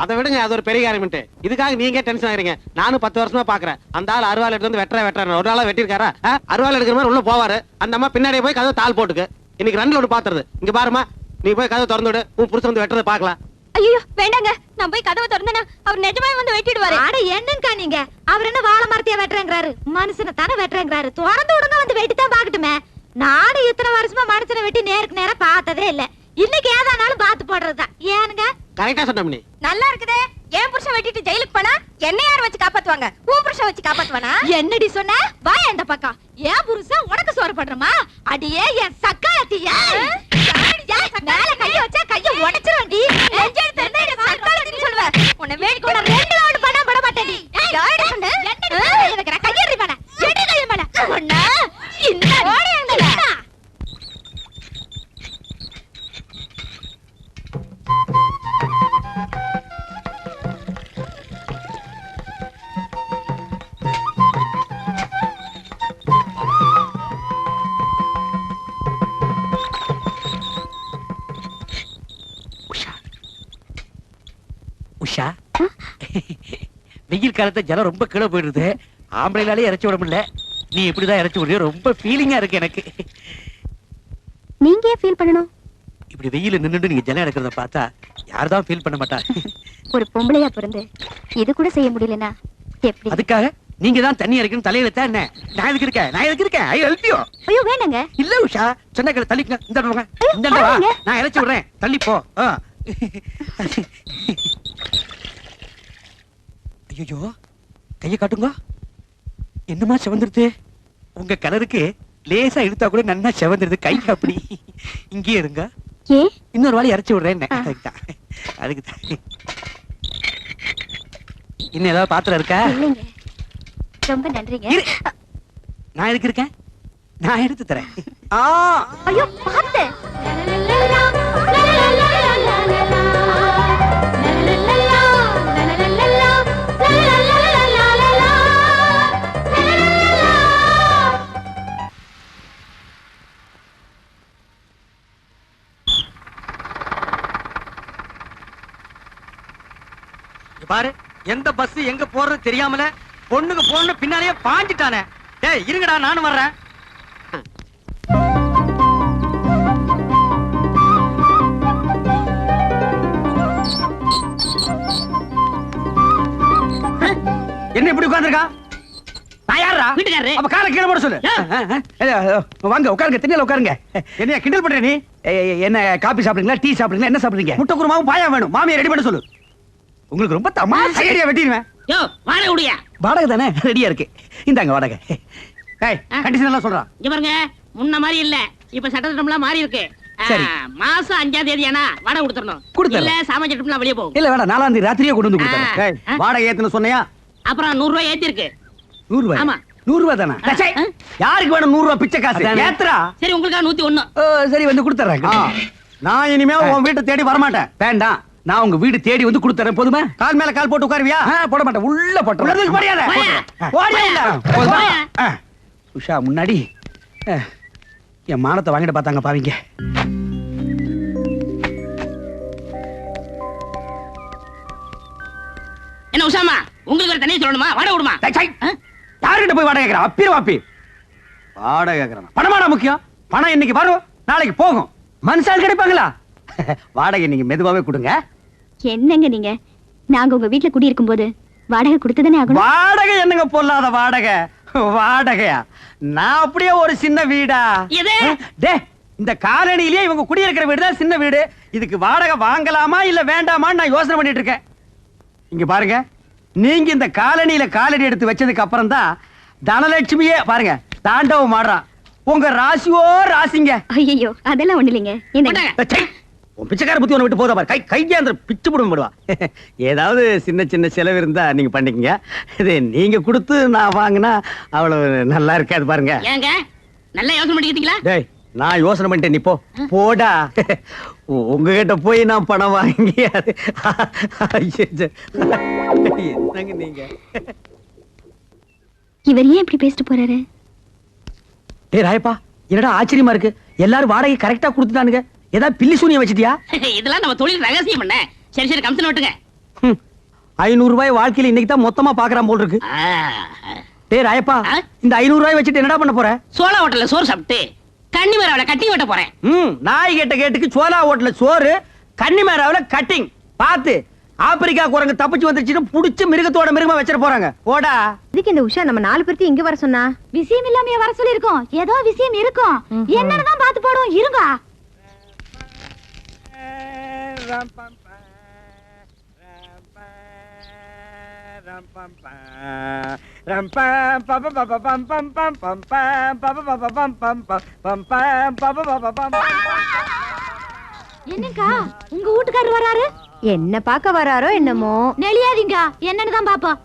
அதை விடுங்க, அது ஒரு பெரிய காரியம்ட்டு. இதுக்காக நீங்க டென்ஷன் ஆகிறீங்க. நானும் 10 வருஷமா பாக்குறேன். அந்த ஆள் அருவாள் எடுத்து வந்து வெட்டுறேன் ஒரு நாளா வெட்டிருக்காரா? அருவாள் எடுக்கிற மாதிரி உள்ள போவாரு. அந்த அம்மா பின்னாடியே போய் கதவை தாள் போட்டுக்கு. இன்னைக்கு 2ல ஒன்று பாத்துறது. இங்க பாருமா, நீ போய் கதவை திறந்து விடு. உன் புருஷன் வந்து வெட்டுறதை பாக்கலாம். ஐயோ வேண்டாங்க. நான் போய் கதவை திறந்தேனா அவர் நிஜமாவே வந்து வெட்டிடுவாரு. அட என்னங்கா நீங்க? அவர் என்ன வாழை மரத்தையா வெட்டுறேங்கிறாரு? மனுஷனை தானே வெட்டுறேங்கிறாரு. திறந்து விடுங்க, வந்து வெட்டி தான் பாக்கட்டுமே. நானும் இத்தனை வருஷமா மனுஷனை வெட்டி நேருக்கு நேரா பார்த்ததே இல்ல. இன்னைக்கு ஏதானாலும் பார்த்து போடுறதுதான். ஏனுங்க? கரெக்டா சொன்ன. நல்லா இருக்குதே. என் புருஷன் வெட்டிட்டு ஜெயிலுக்கு போனா என்ன யார் வச்சு காப்பாத்துவாங்க? உன் புருஷன் வச்சு காப்பாத்துவானா? என்னடி சொன்ன? வா அந்த பக்கம். என் புருஷன் உனக்கு சோறு பண்றமா? அடியே என் சக்காலத்தியா. மேல கைய வச்சா கைய உடைச்சிருவேன்டி. நெஞ்செடு தெரிந்தா என்ன சக்காலத்தின்னு சொல்லுவ. உன்னை வேடிக்கை கூட 2 ரவுண்ட் பண்ணா பட மாட்டேடி. யாரடி சொன்ன? எனக்கு நான் கையறி பண்ண. எடி கைய பண்ண. அண்ணா இந்த ஓடி அங்கல. உஷா, வெயில் காலத்துல ஜலம் ரொம்ப கீழே போயிடுது. ஆம்பளைனாலே இறச்சி விட முடியல, நீ இப்படிதான் இறச்சி விடுறியோ, ரொம்ப ஃபீலிங்கா இருக்கு எனக்கு. நீங்க ஏன் ஃபீல் பண்ணணும்? இப்படி வெயில நின்னுட்டு நீங்க ஜலம் எடுக்கிறத பார்த்தா யார்தான் ஃபீல் பண்ண மாட்டா? ஒரு பொம்பளையா பிறந்து இது கூட செய்ய முடியலனா எப்படி? அதுக்காக நீங்க தான் தண்ணி இறக்கணும் தலையில தான் என்ன? நான் எதுக்கு இருக்கேன்? I help you. ஐயோ வேணாங்க. இல்ல உஷா, சொன்ன கேளு, தள்ளிங்க. இந்த பக்கம், இந்த வா, நான் இறச்சி விடுறேன், தள்ளி போ. ஐயோ, கைய காட்டுங்க. என்னமா செவந்துருது? உங்க கலருக்கு லேசா இழுத்தா கூட நன்னா செவந்துருது. கை அப்படி இங்கே இருங்க. ஏ இன்னொரு வாழை இறச்சி விடுறேன். அதுக்கு தான். இன்னும் ஏதாவது பாத்திரம் இருக்கா? இல்லைங்க, ரொம்ப நன்றிங்க. நான் எதுக்கு இருக்கேன்? நான் எடுத்து தரேன். ஐயோ பாத்து. பாரு, எந்த பஸ் எங்க போறது தெரியாமல பொண்ணுக்கு போன்னு பின்னாலேயே பாஞ்சிட்டானே. டேய் இருங்கடா, நானும் வர்றேன். என்ன இப்படி உட்கார்ந்திருக்கா? நான் யாரா? வீட்டுக்காரரு. அப்ப காலை கீழே போட சொல்லு. வாங்க உட்காருங்க, திண்ணையில உட்காருங்க. என்னையா கிண்டல் பண்ற நீ? என்ன காபி சாப்பிடுறீங்களா, டீ சாப்பிடுறீங்களா, என்ன சாப்பிடுறீங்க? முட்டை குருமாவும் பாயா வேணும். மாமியை ரெடி பண்ண சொல்லு. உங்களுக்கு ரொம்ப தமாஷா ஏரியா வெட்டிடுவேன். யோ வாடகை உடியா. வாடகை தானே ரெடியா இருக்கு. இந்தாங்க வாடகை. ஏய் கண்டிஷன் எல்லாம் சொல்றா. இங்க பாருங்க, முன்ன மாதிரி இல்ல, இப்ப சட்டத்திட்டம்லாம் மாறி இருக்கு. சரி. மாசம் 5ஆம் தேதி ஆனா வாடகை கொடுத்துறணும். கொடுத்துறேன். இல்ல சாமான் சட்டம்லாம் வெளியே போகும். இல்ல வேணா, 4ஆம் தேதி ராத்திரியே கொண்டு வந்து கொடுத்தேன். வாடகை ஏத்துன சொன்னையா? அப்புறம் 100 ரூபாய் ஏத்தி இருக்கு. 100 ரூபாய்? ஆமா. 100 ரூபாய் தானா? யாருக்கு வேணும் 100 ரூபாய் பிச்சை காசு? ஏத்துறா. சரி உங்களுக்கா 101. சரி வந்து கொடுத்துறேன். நான் இனிமே உன் வீட்டை தேடி வர மாட்டேன். வேண்டாம், நான் உங்க வீடு தேடி வந்து கொடுத்துறேன். போதுமா? கால் மேல கால் போட்டு உட்காருவியா? போட மாட்டேன், உள்ள போட்டு. உஷா முன்னாடி என் மானத்தை வாங்கிட்டு பார்த்தாங்க பாவீங்க. என்ன உஷாமா, உங்களுக்கு ஒரு தனியா சொல்லணுமா? வாடகை விடுமா? யாருக்கிட்ட போய் வாடகை கேட்கிறேன்? அப்பீர் வாப்பி வாடகை கேட்கிறேன். பணமாடா முக்கியம்? பணம் இன்னைக்கு வரும், நாளைக்கு போகும். மனுஷால் கிடைப்பாங்களா? வாடகை நீங்க மெதுவாவே கொடுங்க. என்னங்க நீங்க, நாங்க உங்க வீட்டுல குடியிருக்கும் போது வாடகை கொடுத்துதானே ஆகணும். வாடகை என்னங்க பொல்லாத வாடகை? வாடகையா? நான் அப்படியே ஒரு சின்ன வீடா? எது? டே, இந்த காலனிலேயே இவங்க குடியிருக்கிற வீடு தான் சின்ன வீடு. இதுக்கு வாடகை வாங்கலாமா இல்ல வேண்டாமான்னு நான் யோசனை பண்ணிட்டு இருக்கேன். இங்க பாருங்க, நீங்க இந்த காலனியில காலடி எடுத்து வச்சதுக்கு அப்புறம் தான் தனலட்சுமியே பாருங்க தாண்டவம் ஆடுறா. உங்க ராசியோ ராசிங்க. ஐயோ அதெல்லாம் ஒண்ணு இல்லைங்க. ச்சை, உன் பிச்சைக்கார புத்தி ஒண்ணு விட்டு போதா பாரு. கையாந்திர பிச்சு போடுவா. ஏதாவது சின்ன சின்ன செலவு இருந்தா நீங்க பண்ணிக்கங்க. இது நீங்க கொடுத்து நான் வாங்கினா அவ்வளவு நல்லா இருக்காது பாருங்க. ஏங்க நல்லா யோசனை பண்ணிக்கிட்டீங்களா? டேய், நான் யோசனை பண்ணிட்டேன், நீ போ. போடா. உங்ககிட்ட போய் நான் பணம் வாங்கி என்னங்க நீங்க? இவர் ஏன் இப்படி பேசிட்டு போறாரு? டேய் ராயப்பா, என்னடா ஆச்சரியமா இருக்கு, எல்லாரும் வாடகை கரெக்டா கொடுத்துட்டானுங்க. ஏதாவது பில்லி சூனியம் வச்சிட்டியா? இதெல்லாம் நம்ம தொழில் ரகசியம் பண்ண. சரி சரி கமிஷன் விட்டுங்க. 500 ரூபாய் வாழ்க்கையில இன்னைக்கு தான் மொத்தமா பாக்குறான் போல் இருக்கு. டேய் ராயப்பா, இந்த 500 ரூபாய் வச்சுட்டு என்னடா பண்ண போற? சோளா ஹோட்டல்ல சோறு சாப்பிட்டு கன்னிமேராவில கட்டிங் வெட்ட போறேன். நாய் கேட்ட கேட்டுக்கு சோளா ஹோட்டல்ல சோறு, கன்னிமேராவில கட்டிங். பாத்து ஆப்பிரிக்கா குரங்கு தப்பிச்சு வந்துருச்சுன்னு புடிச்சு மிருகத்தோட மிருகமா வச்சிட போறாங்க. போடா. இதுக்கு இந்த உஷா நம்ம 4 பேர்த்தையும் இங்க வர சொன்னா? விஷயம் இல்லாம வர சொல்லி இருக்கோம். ஏதோ விஷயம் இருக்கும். என்னன்னு தான் பாத்து போடுவோம். இருங்க. என்னக்கா உங்க வீட்டுக்காரர் வராரு? என்ன பார்க்க வராரோ என்னமோ. நெளியாதீங்க, என்னன்னு தான் பாப்போம்.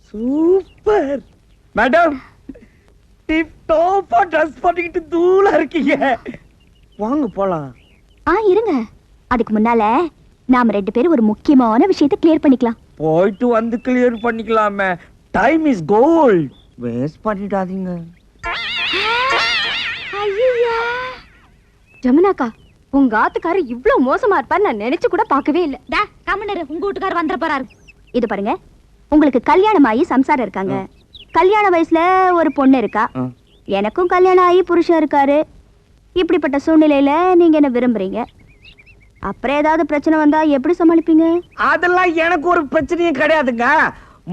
சூப்பர் மேடம், டிப் டாப்பா ட்ரெஸ் பண்ணிக்கிட்டு தூளா இருக்கீங்க. வாங்க போலாம். இருங்க, அதுக்கு முன்னால நாம 2 பேரும் ஒரு முக்கியமான விஷயத்தை கிளியர் பண்ணிக்கலாம். போயிட்டு வந்து கிளியர் பண்ணிக்கலாமே. Time is gold. வேஸ்ட் பண்ணிடாதீங்க. ஐயா ஜமுனாக்கா, உங்க ஆத்துக்காரு இவ்ளோ மோசமா இருப்பாரு நான் நினைச்சு கூட பார்க்கவே இல்ல. டா கம்மனரு உங்க வீட்டுக்காரர் வந்துற போறாரு. இது பாருங்க, உங்களுக்கு கல்யாணம் ஆகி சம்சாரம் இருக்காங்க, கல்யாண வயசுல ஒரு பொண்ணு இருக்கா, எனக்கும் கல்யாணம் ஆகி புருஷன் இருக்காரு. இப்படிப்பட்ட சூழ்நிலையில நீங்க என்ன விரும்புறீங்க? அப்புறம் ஏதாவது பிரச்சனை வந்தா எப்படி சமாளிப்பீங்க? அதெல்லாம் எனக்கு ஒரு பிரச்சனையும் கிடையாதுங்க.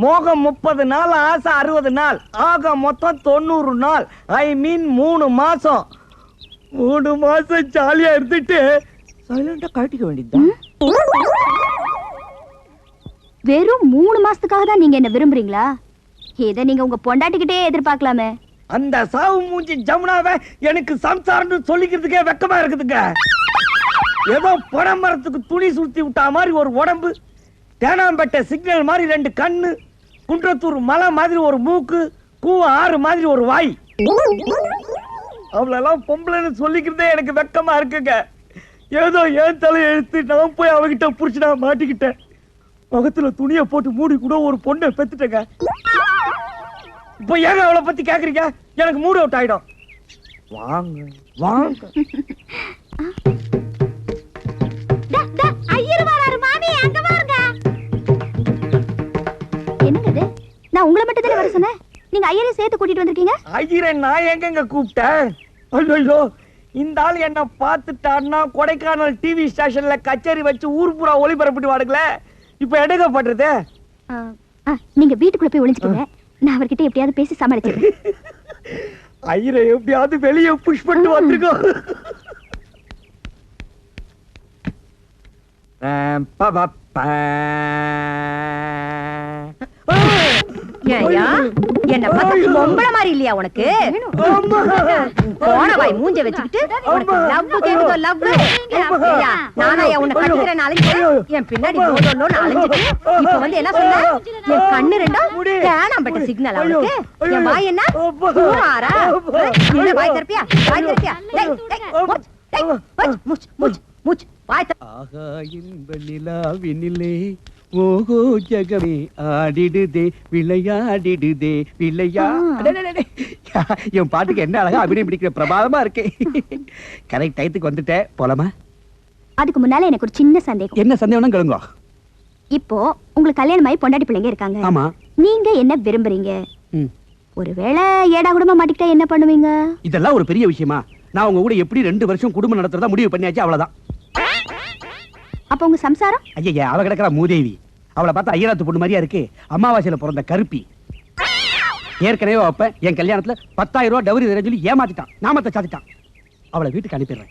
மோகம் 30 நாள், ஆசை 60 நாள், ஆக மொத்தம் 90 நாள். ஐ மீன் 3 மாசம். 3 மாசம் ஜாலியா இருந்துட்டு சைலண்டா கட்டிக்க வேண்டியதுதான். வெறும் 3 மாசத்துக்காக தான் நீங்க என்ன விரும்புறீங்களா? இதை நீங்க உங்க பொண்டாட்டிக்கிட்டே எதிர்பார்க்கலாமே. அந்த சாவு மூஞ்சி ஜமுனாவை எனக்கு சம்சாரம்னு சொல்லிக்கிறதுக்கே வெக்கமா இருக்குதுங்க. ஏதோ பனைமரத்துக்கு துணி சுத்தி விட்டா மாதிரி ஒரு உடம்பு, தேனாம்பேட்டை சிக்னல் மாதிரி 2 கண்ணு, குன்றத்தூர் மலை மாதிரி ஒரு மூக்கு, கூவ ஆறு மாதிரி ஒரு வாய். அவளெல்லாம் பொம்பளைன்னு சொல்லிக்கிறதே எனக்கு வெக்கமா இருக்குங்க. ஏதோ ஏன் தலை எழுத்து நான் போய் அவகிட்ட புடிச்சுனா மாட்டிக்கிட்டேன். முகத்துல துணியை போட்டு மூடி கூட ஒரு பொண்ணை பெத்துட்டேங்க. இப்ப ஏங்க அவளை பத்தி கேக்குறீங்க? எனக்கு மூட் அவுட் ஆயிடும். வாங்க வாங்க. என்னங்க இது? நான் உங்களை மட்டும் தானே வர சொன்னேன், நீங்க ஐயரை சேர்த்து கூட்டிட்டு வந்திருக்கீங்க. ஐயரை நான் எங்கங்க கூப்பிட்டேன்? ஐயோ, இந்த ஆள் என்ன பார்த்துட்டான்னா கொடைக்கானல் டிவி ஸ்டேஷன்ல கச்சேரி வச்சு ஊர் பூரா ஒளிபரப்பிட்டு வாடுங்களே. இப்ப எடுக்க பண்றது? நீங்க வீட்டுக்குள்ள போய் ஒளிஞ்சுக்கீங்க, நான் அவர்கிட்ட எப்படியாவது பேசி சமாளிச்சிடுறேன். ஐயரை எப்படியாவது வெளியே புஷ் பண்ணிட்டு வந்திருக்கோம். என்ன பார்த்தா பொம்பளை மாதிரி இல்லையா உனக்கு? போன வாய் மூஞ்ச வச்சுக்கிட்டு உனக்கு லவ் கேக்குதோ? லவ் நானா உன்னை கட்டிக்கிறேன் அலைஞ்சு என் பின்னாடி போடணும்னு அலைஞ்சிட்டு இப்ப வந்து என்ன சொன்ன? என் கண்ணு ரெண்டும் தேனாம்பட்ட சிக்னல் அவனுக்கு. என் வாய் என்ன ஆறா? என்ன வாய் திறப்பியா? வாய் திறப்பியா? மூச்சு வாய். ஆகா இன்ப நிலாவினிலே ஓஹோ ஜகமே ஆடிடுதே விளையாடிடுதே விளையா. என் பாட்டுக்கு என்ன அழகா அபிநயம் பிடிக்கிற பிரபாதமா இருக்கு. கரெக்ட் டயத்துக்கு வந்துட்டேன், போலாமா? அதுக்கு முன்னால எனக்கு ஒரு சின்ன சந்தேகம். என்ன சந்தேகம் கேளுங்க. இப்போ உங்களுக்கு கல்யாணம் ஆகி பொண்டாட்டி பிள்ளைங்க இருக்காங்க. ஆமா. நீங்க என்ன விரும்புறீங்க? ஒருவேளை ஏடா குடும்பம் மாட்டிக்கிட்டா என்ன பண்ணுவீங்க? இதெல்லாம் ஒரு பெரிய விஷயமா? நான் உங்க கூட எப்படி 2 வருஷம் குடும்பம் நடத்துறதா முடிவு பண்ணியாச்சு, அவ்வளவுதான். அப்ப உங்க சம்சாரம்? ஐயா, அவ கிடக்குற மூதேவி. அவளை பார்த்தா ஐயராத்து பொண்ணு மாதிரியா இருக்கு. அமாவாசையில பிறந்த கருப்பி. ஏற்கனவே அப்ப என் கல்யாணத்துல 10,000 ரூபாய் டவுரி தரேன்னு சொல்லி ஏமாத்திட்டான், நாமத்தை சாத்திட்டான். அவளை வீட்டுக்கு அனுப்பிடுறேன்.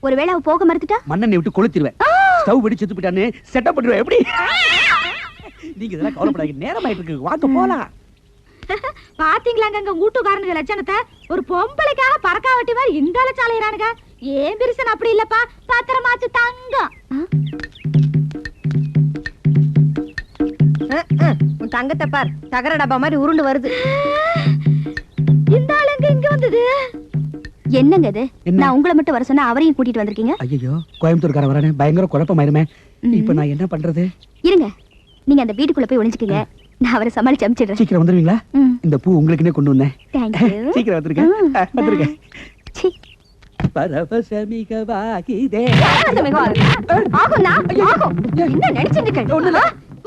ஒருவேளை அவ போக மறுத்துட்டா மண்ணெண்ணெய் விட்டு கொளுத்திடுவேன். ஸ்டவ் வெடி செத்து போயிட்டான்னு செட்டப் பண்ணிடுவேன். எப்படி? நீங்க இதெல்லாம் கவலைப்படாதீங்க, நேரம் ஆயிட்டு இருக்கு, வாங்க போலாம். பாத்தீங்களாங்க அங்க வீட்டுக்காரனுங்க லட்சணத்தை? ஒரு பொம்பளைக்காக பறக்கா வட்டி மாதிரி இந்த லட்சாலையறானுங்க. ஏன் பிரிசன் அப்படி இல்லப்பா, பாத்திரமாச்சு தங்கம். உன் தங்கத்தை பார், தகர டப்பா மாதிரி உருண்டு வருது. இந்த ஆளுங்க இங்க வந்தது என்னங்க இது? நான் உங்களை மட்டும் வர சொன்னா அவரையும் கூட்டிட்டு வந்திருக்கீங்க. ஐயோ, கோயம்புத்தூர்காரன் வரானே, பயங்கர குழப்பமாயிருமே. இப்ப நான் என்ன பண்றது? இருங்க, நீங்க அந்த வீட்டுக்குள்ள போய் ஒளிஞ்சுக்கீங்க, நான் அவரை சமாளிச்சு அனுப்பிச்சிடுறேன். சீக்கிரம் வந்துருவீங்களா? இந்த பூ உங்களுக்குன்னே கொண்டு வந்தேன். சீக்கிரம் வந்துருங்க. பரவசமிகவாகிதே.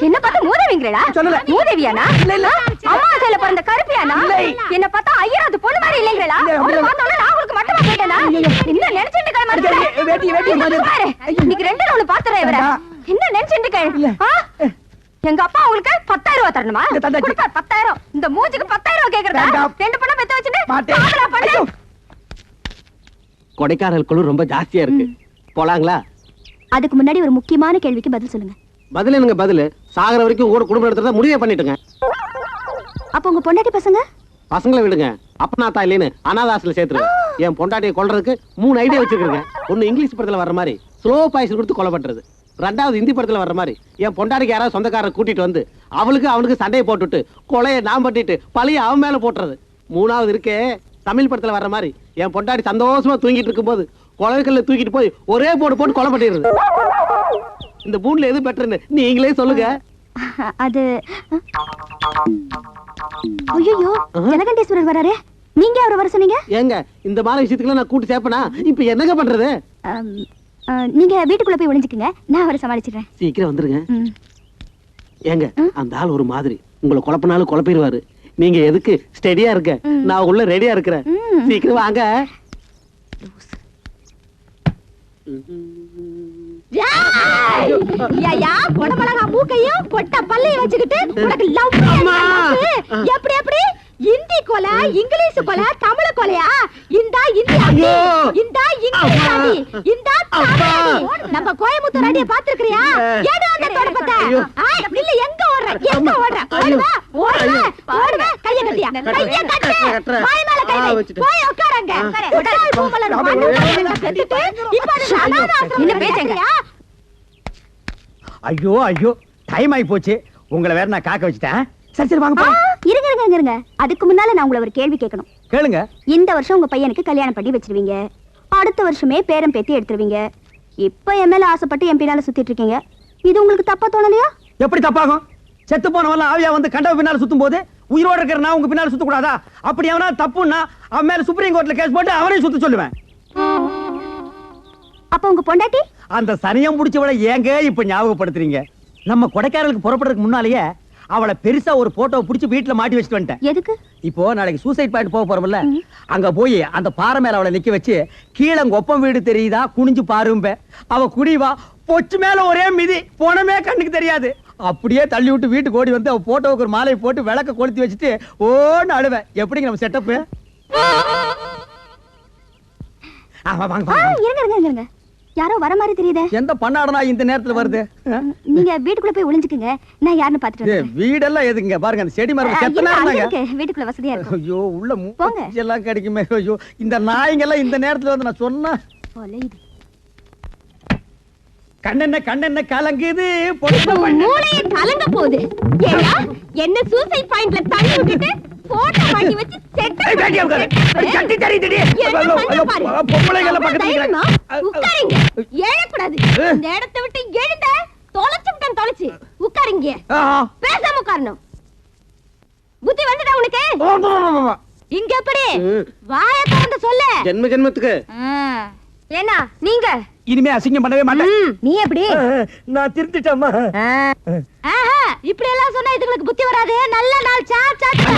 என்ன பார்த்தா மூதேவிங்களா? சொல்லல. மூதேவியானா? இல்ல. அம்மாசையில பிறந்த கருப்பியானா? என்ன பார்த்தா ஐயராத்து பொண்ணு மாதிரி இல்லைங்களா? நான் உங்களுக்கு மட்டுமா கேட்டேனா? என்ன நினைச்சிட்டு இன்னைக்கு 2 நாள் பாத்துறேன் இவர. என்ன நினைச்சிட்டு இருக்க? எங்க அப்பா உங்களுக்கு 10,000 ரூபாய் தரணுமா? 10,000. இந்த மூஞ்சிக்கு 10,000 ரூபாய் கேக்குறதா? 2 பொண்ணை பெத்து வச்சிட்டு கொடைக்கானல் குழு ரொம்ப ஜாஸ்தியா இருக்கு, போலாங்களா? அதுக்கு முன்னாடி ஒரு முக்கியமான கேள்விக்கு பதில் சொல்லுங்க. பதில் என்னங்க பதில்? சாகர வரைக்கும் கூட குடும்பம் நடத்துறதா முடிவே பண்ணிட்டுங்க. அப்ப உங்க பொண்டாட்டி பசங்க? பசங்களை விடுங்க, அப்பனாத்தா இல்லைன்னு அனாதாசில சேர்த்துருங்க. என் பொண்டாட்டியை கொல்றதுக்கு 3 ஐடியா வச்சிருக்கேங்க. ஒன்னு இங்கிலீஷ் படத்துல வர்ற மாதிரி ஸ்லோ பாய்ஸ் கொடுத்து கொலை பண்றது. 2வது ஹிந்தி படத்துல வர்ற மாதிரி என் பொண்டாட்டிக்கு யாராவது சொந்தக்காரரை கூட்டிட்டு வந்து அவனுக்கு சண்டையை போட்டுட்டு கொலையை நான் பண்ணிட்டு பழைய அவன் மேல போட்டுறது. 3வது இருக்கே தமிழ் படத்துல வர்ற மாதிரி என் பொண்டாட்டி சந்தோஷமா தூங்கிட்டு இருக்கும் போது கொலைக்கல்ல தூக்கிட்டு போய் ஒரே போட்டு கொலை பண்ணிடுறது. இந்த 3ல எது பெட்டர்னு நீங்களே சொல்லுங்க. அது ஐயோ, ஜலகண்டேஸ்வரர் வராரே. நீங்க அவரை வர சொன்னீங்க? ஏங்க இந்த மாதிரி விஷயத்துக்குலாம் நான் கூட்டி சேர்ப்பனா இப்ப என்னங்க பண்றது? ஆம், நீங்க வீட்டுக்குள்ள போய் ஒளிஞ்சுக்குங்க, நான் அவரை சமாளிச்சிடுறேன். சீக்கிரம் வந்துருங்க. ம். ஏங்க அந்த ஆள் ஒரு மாதிரி உங்களை குழப்பினாலும் குழப்பிடுவாரு. நீங்க எதுக்கு ஸ்டெடியா இருக்க, நான் உள்ள ரெடியா இருக்கிறேன். ம். சீக்கிரம் வாங்க. ஐயா கொடமலகா மூக்கையும் கொட்ட பல்லையும் வச்சுக்கிட்டு உனக்கு லவ் எப்படி எப்படி இந்தி கொலை இங்கிலீஷ் கொலை தமிழ் கொலையா? இந்தா இந்தி அடி, இந்தா இங்கிலீஷ் அடி, இந்தா தமிழ் அடி. நம்ம கோயம்புத்தூர் அடியை பாத்துக்கிறியா? ஏடு அந்த தொடப்பத்தை இல்ல எங்க ஓடுற எங்க ஓடுற? ஓடுவா ஓடுவா ஓடுவா கைய கட்டியா கைய கட்டு வாய் மேல கை வை. போய் உட்காருங்க. உடல் பூமலன் மண்ணு செத்துட்டு இப்ப அது அனாதாசிரமம். என்ன பேசுங்க? ஐயோ ஐயோ, டைம் ஆகி போச்சு. உங்களை வேற நான் காக்க வச்சுட்டேன். சரி சரி வாங்க போலாம். இருங்க இருங்க இருங்க, அதுக்கு முன்னால நான் உங்களை ஒரு கேள்வி கேட்கணும். கேளுங்க. இந்த வருஷம் உங்க பையனுக்கு கல்யாணம் பண்ணி வச்சிருவீங்க, அடுத்த வருஷமே பேரம் பேத்தி எடுத்துருவீங்க. இப்ப என் மேல ஆசைப்பட்டு என் பின்னால சுத்திட்டு இருக்கீங்க. இது உங்களுக்கு தப்பா தோணலையா? எப்படி தப்பாகும்? செத்து போனவெல்லாம் ஆவியா வந்து கண்டவ பின்னால சுத்தும் போது உயிரோட இருக்கிற நான் உங்க பின்னால சுத்த கூடாதா? அப்படி அவனா தப்புன்னா அவன் மேல சுப்ரீம் கோர்ட்ல கேஸ் போட்டு அவரையும் சுத்த சொல்லுவேன். அப்ப உங்க பொண்டாட்டி? அந்த சனியம் புடிச்சவளை ஏங்க இப்ப ஞாபகப்படுத்துறீங்க? நம்ம கொடைக்கானலுக்கு புறப்படுறதுக்கு முன்னாலேயே அவளை பெருசா ஒரு போட்டோவை புடிச்சு வீட்டுல மாட்டி வச்சுட்டு வந்துட்டேன். எதுக்கு? இப்போ நாளைக்கு சூசைட் பாயிண்ட் போக போறோம்ல, அங்க போய் அந்த பாறை மேல அவளை நிக்க வச்சு கீழே ஒப்பம் வீடு தெரியுதா குனிஞ்சு பாரும்ப, அவ குடிவா பொச்சு மேல ஒரே மிதி போனமே கண்ணுக்கு தெரியாது. அப்படியே தள்ளி விட்டு வீட்டுக்கு ஓடி வந்து அவ போட்டோவுக்கு ஒரு மாலையை போட்டு விளக்க கொளுத்தி வச்சுட்டு ஓன்னு அழுவேன். எப்படிங்க நம்ம செட்டப்? இருங்க இருங்க இருங்க, யாரோ வர மாதிரி தெரியுதே. எந்த பண்ணாடனா இந்த நேரத்துல வருது? நீங்க வீட்டுக்குள்ள போய் ஒளிஞ்சுக்குங்க, நான் யாருன்னு பாத்துட்டு வரேன். வீடெல்லாம் எதுங்க பாருங்க, அந்த செடி மரம் செத்த இல்ல, நேரம் அங்க தாங்க. இருக்கு, வீட்டுக்குள்ள வசதியா இருக்கும். ஐயோ உள்ள போங்க. மூச்சு எல்லாம் கிடைக்குமே. ஐயோ இந்த நாய்ங்க எல்லாம் இந்த நேரத்துல வந்து நான் சொன்னா கொலையுது. கண்ணென்ன கலங்குது மூளையே கலங்க போகுது. ஏன்னா என்ன சூசைட் பாயிண்ட்ல தள்ளி விட்டுட்டு போட்டோ மாட்டி வச்சு செட் கட்டி தெரியுதுடி. பொம்பளைங்கள பக்கத்துல தைரியமா உட்காருங்க. ஏழக்கூடாது. இந்த இடத்தை விட்டு எழுந்த தொலைச்சுட்டேன் தொலைச்சு. உட்காருங்க. பேசாம உட்காரணும். புத்தி வந்துடா உனக்கு? இங்க எப்படி வாயை திறந்து சொல்லு. ஜென்ம ஜென்மத்துக்கு என்ன நீங்க இனிமே அசிங்கம் பண்ணவே மாட்டேன். நீ எப்படி? நான் திருத்திட்டேம்மா. இப்படி எல்லாம் சொன்னா இதுங்களுக்கு புத்தி வராது. நல்ல நாள் சா சா இருக்கு.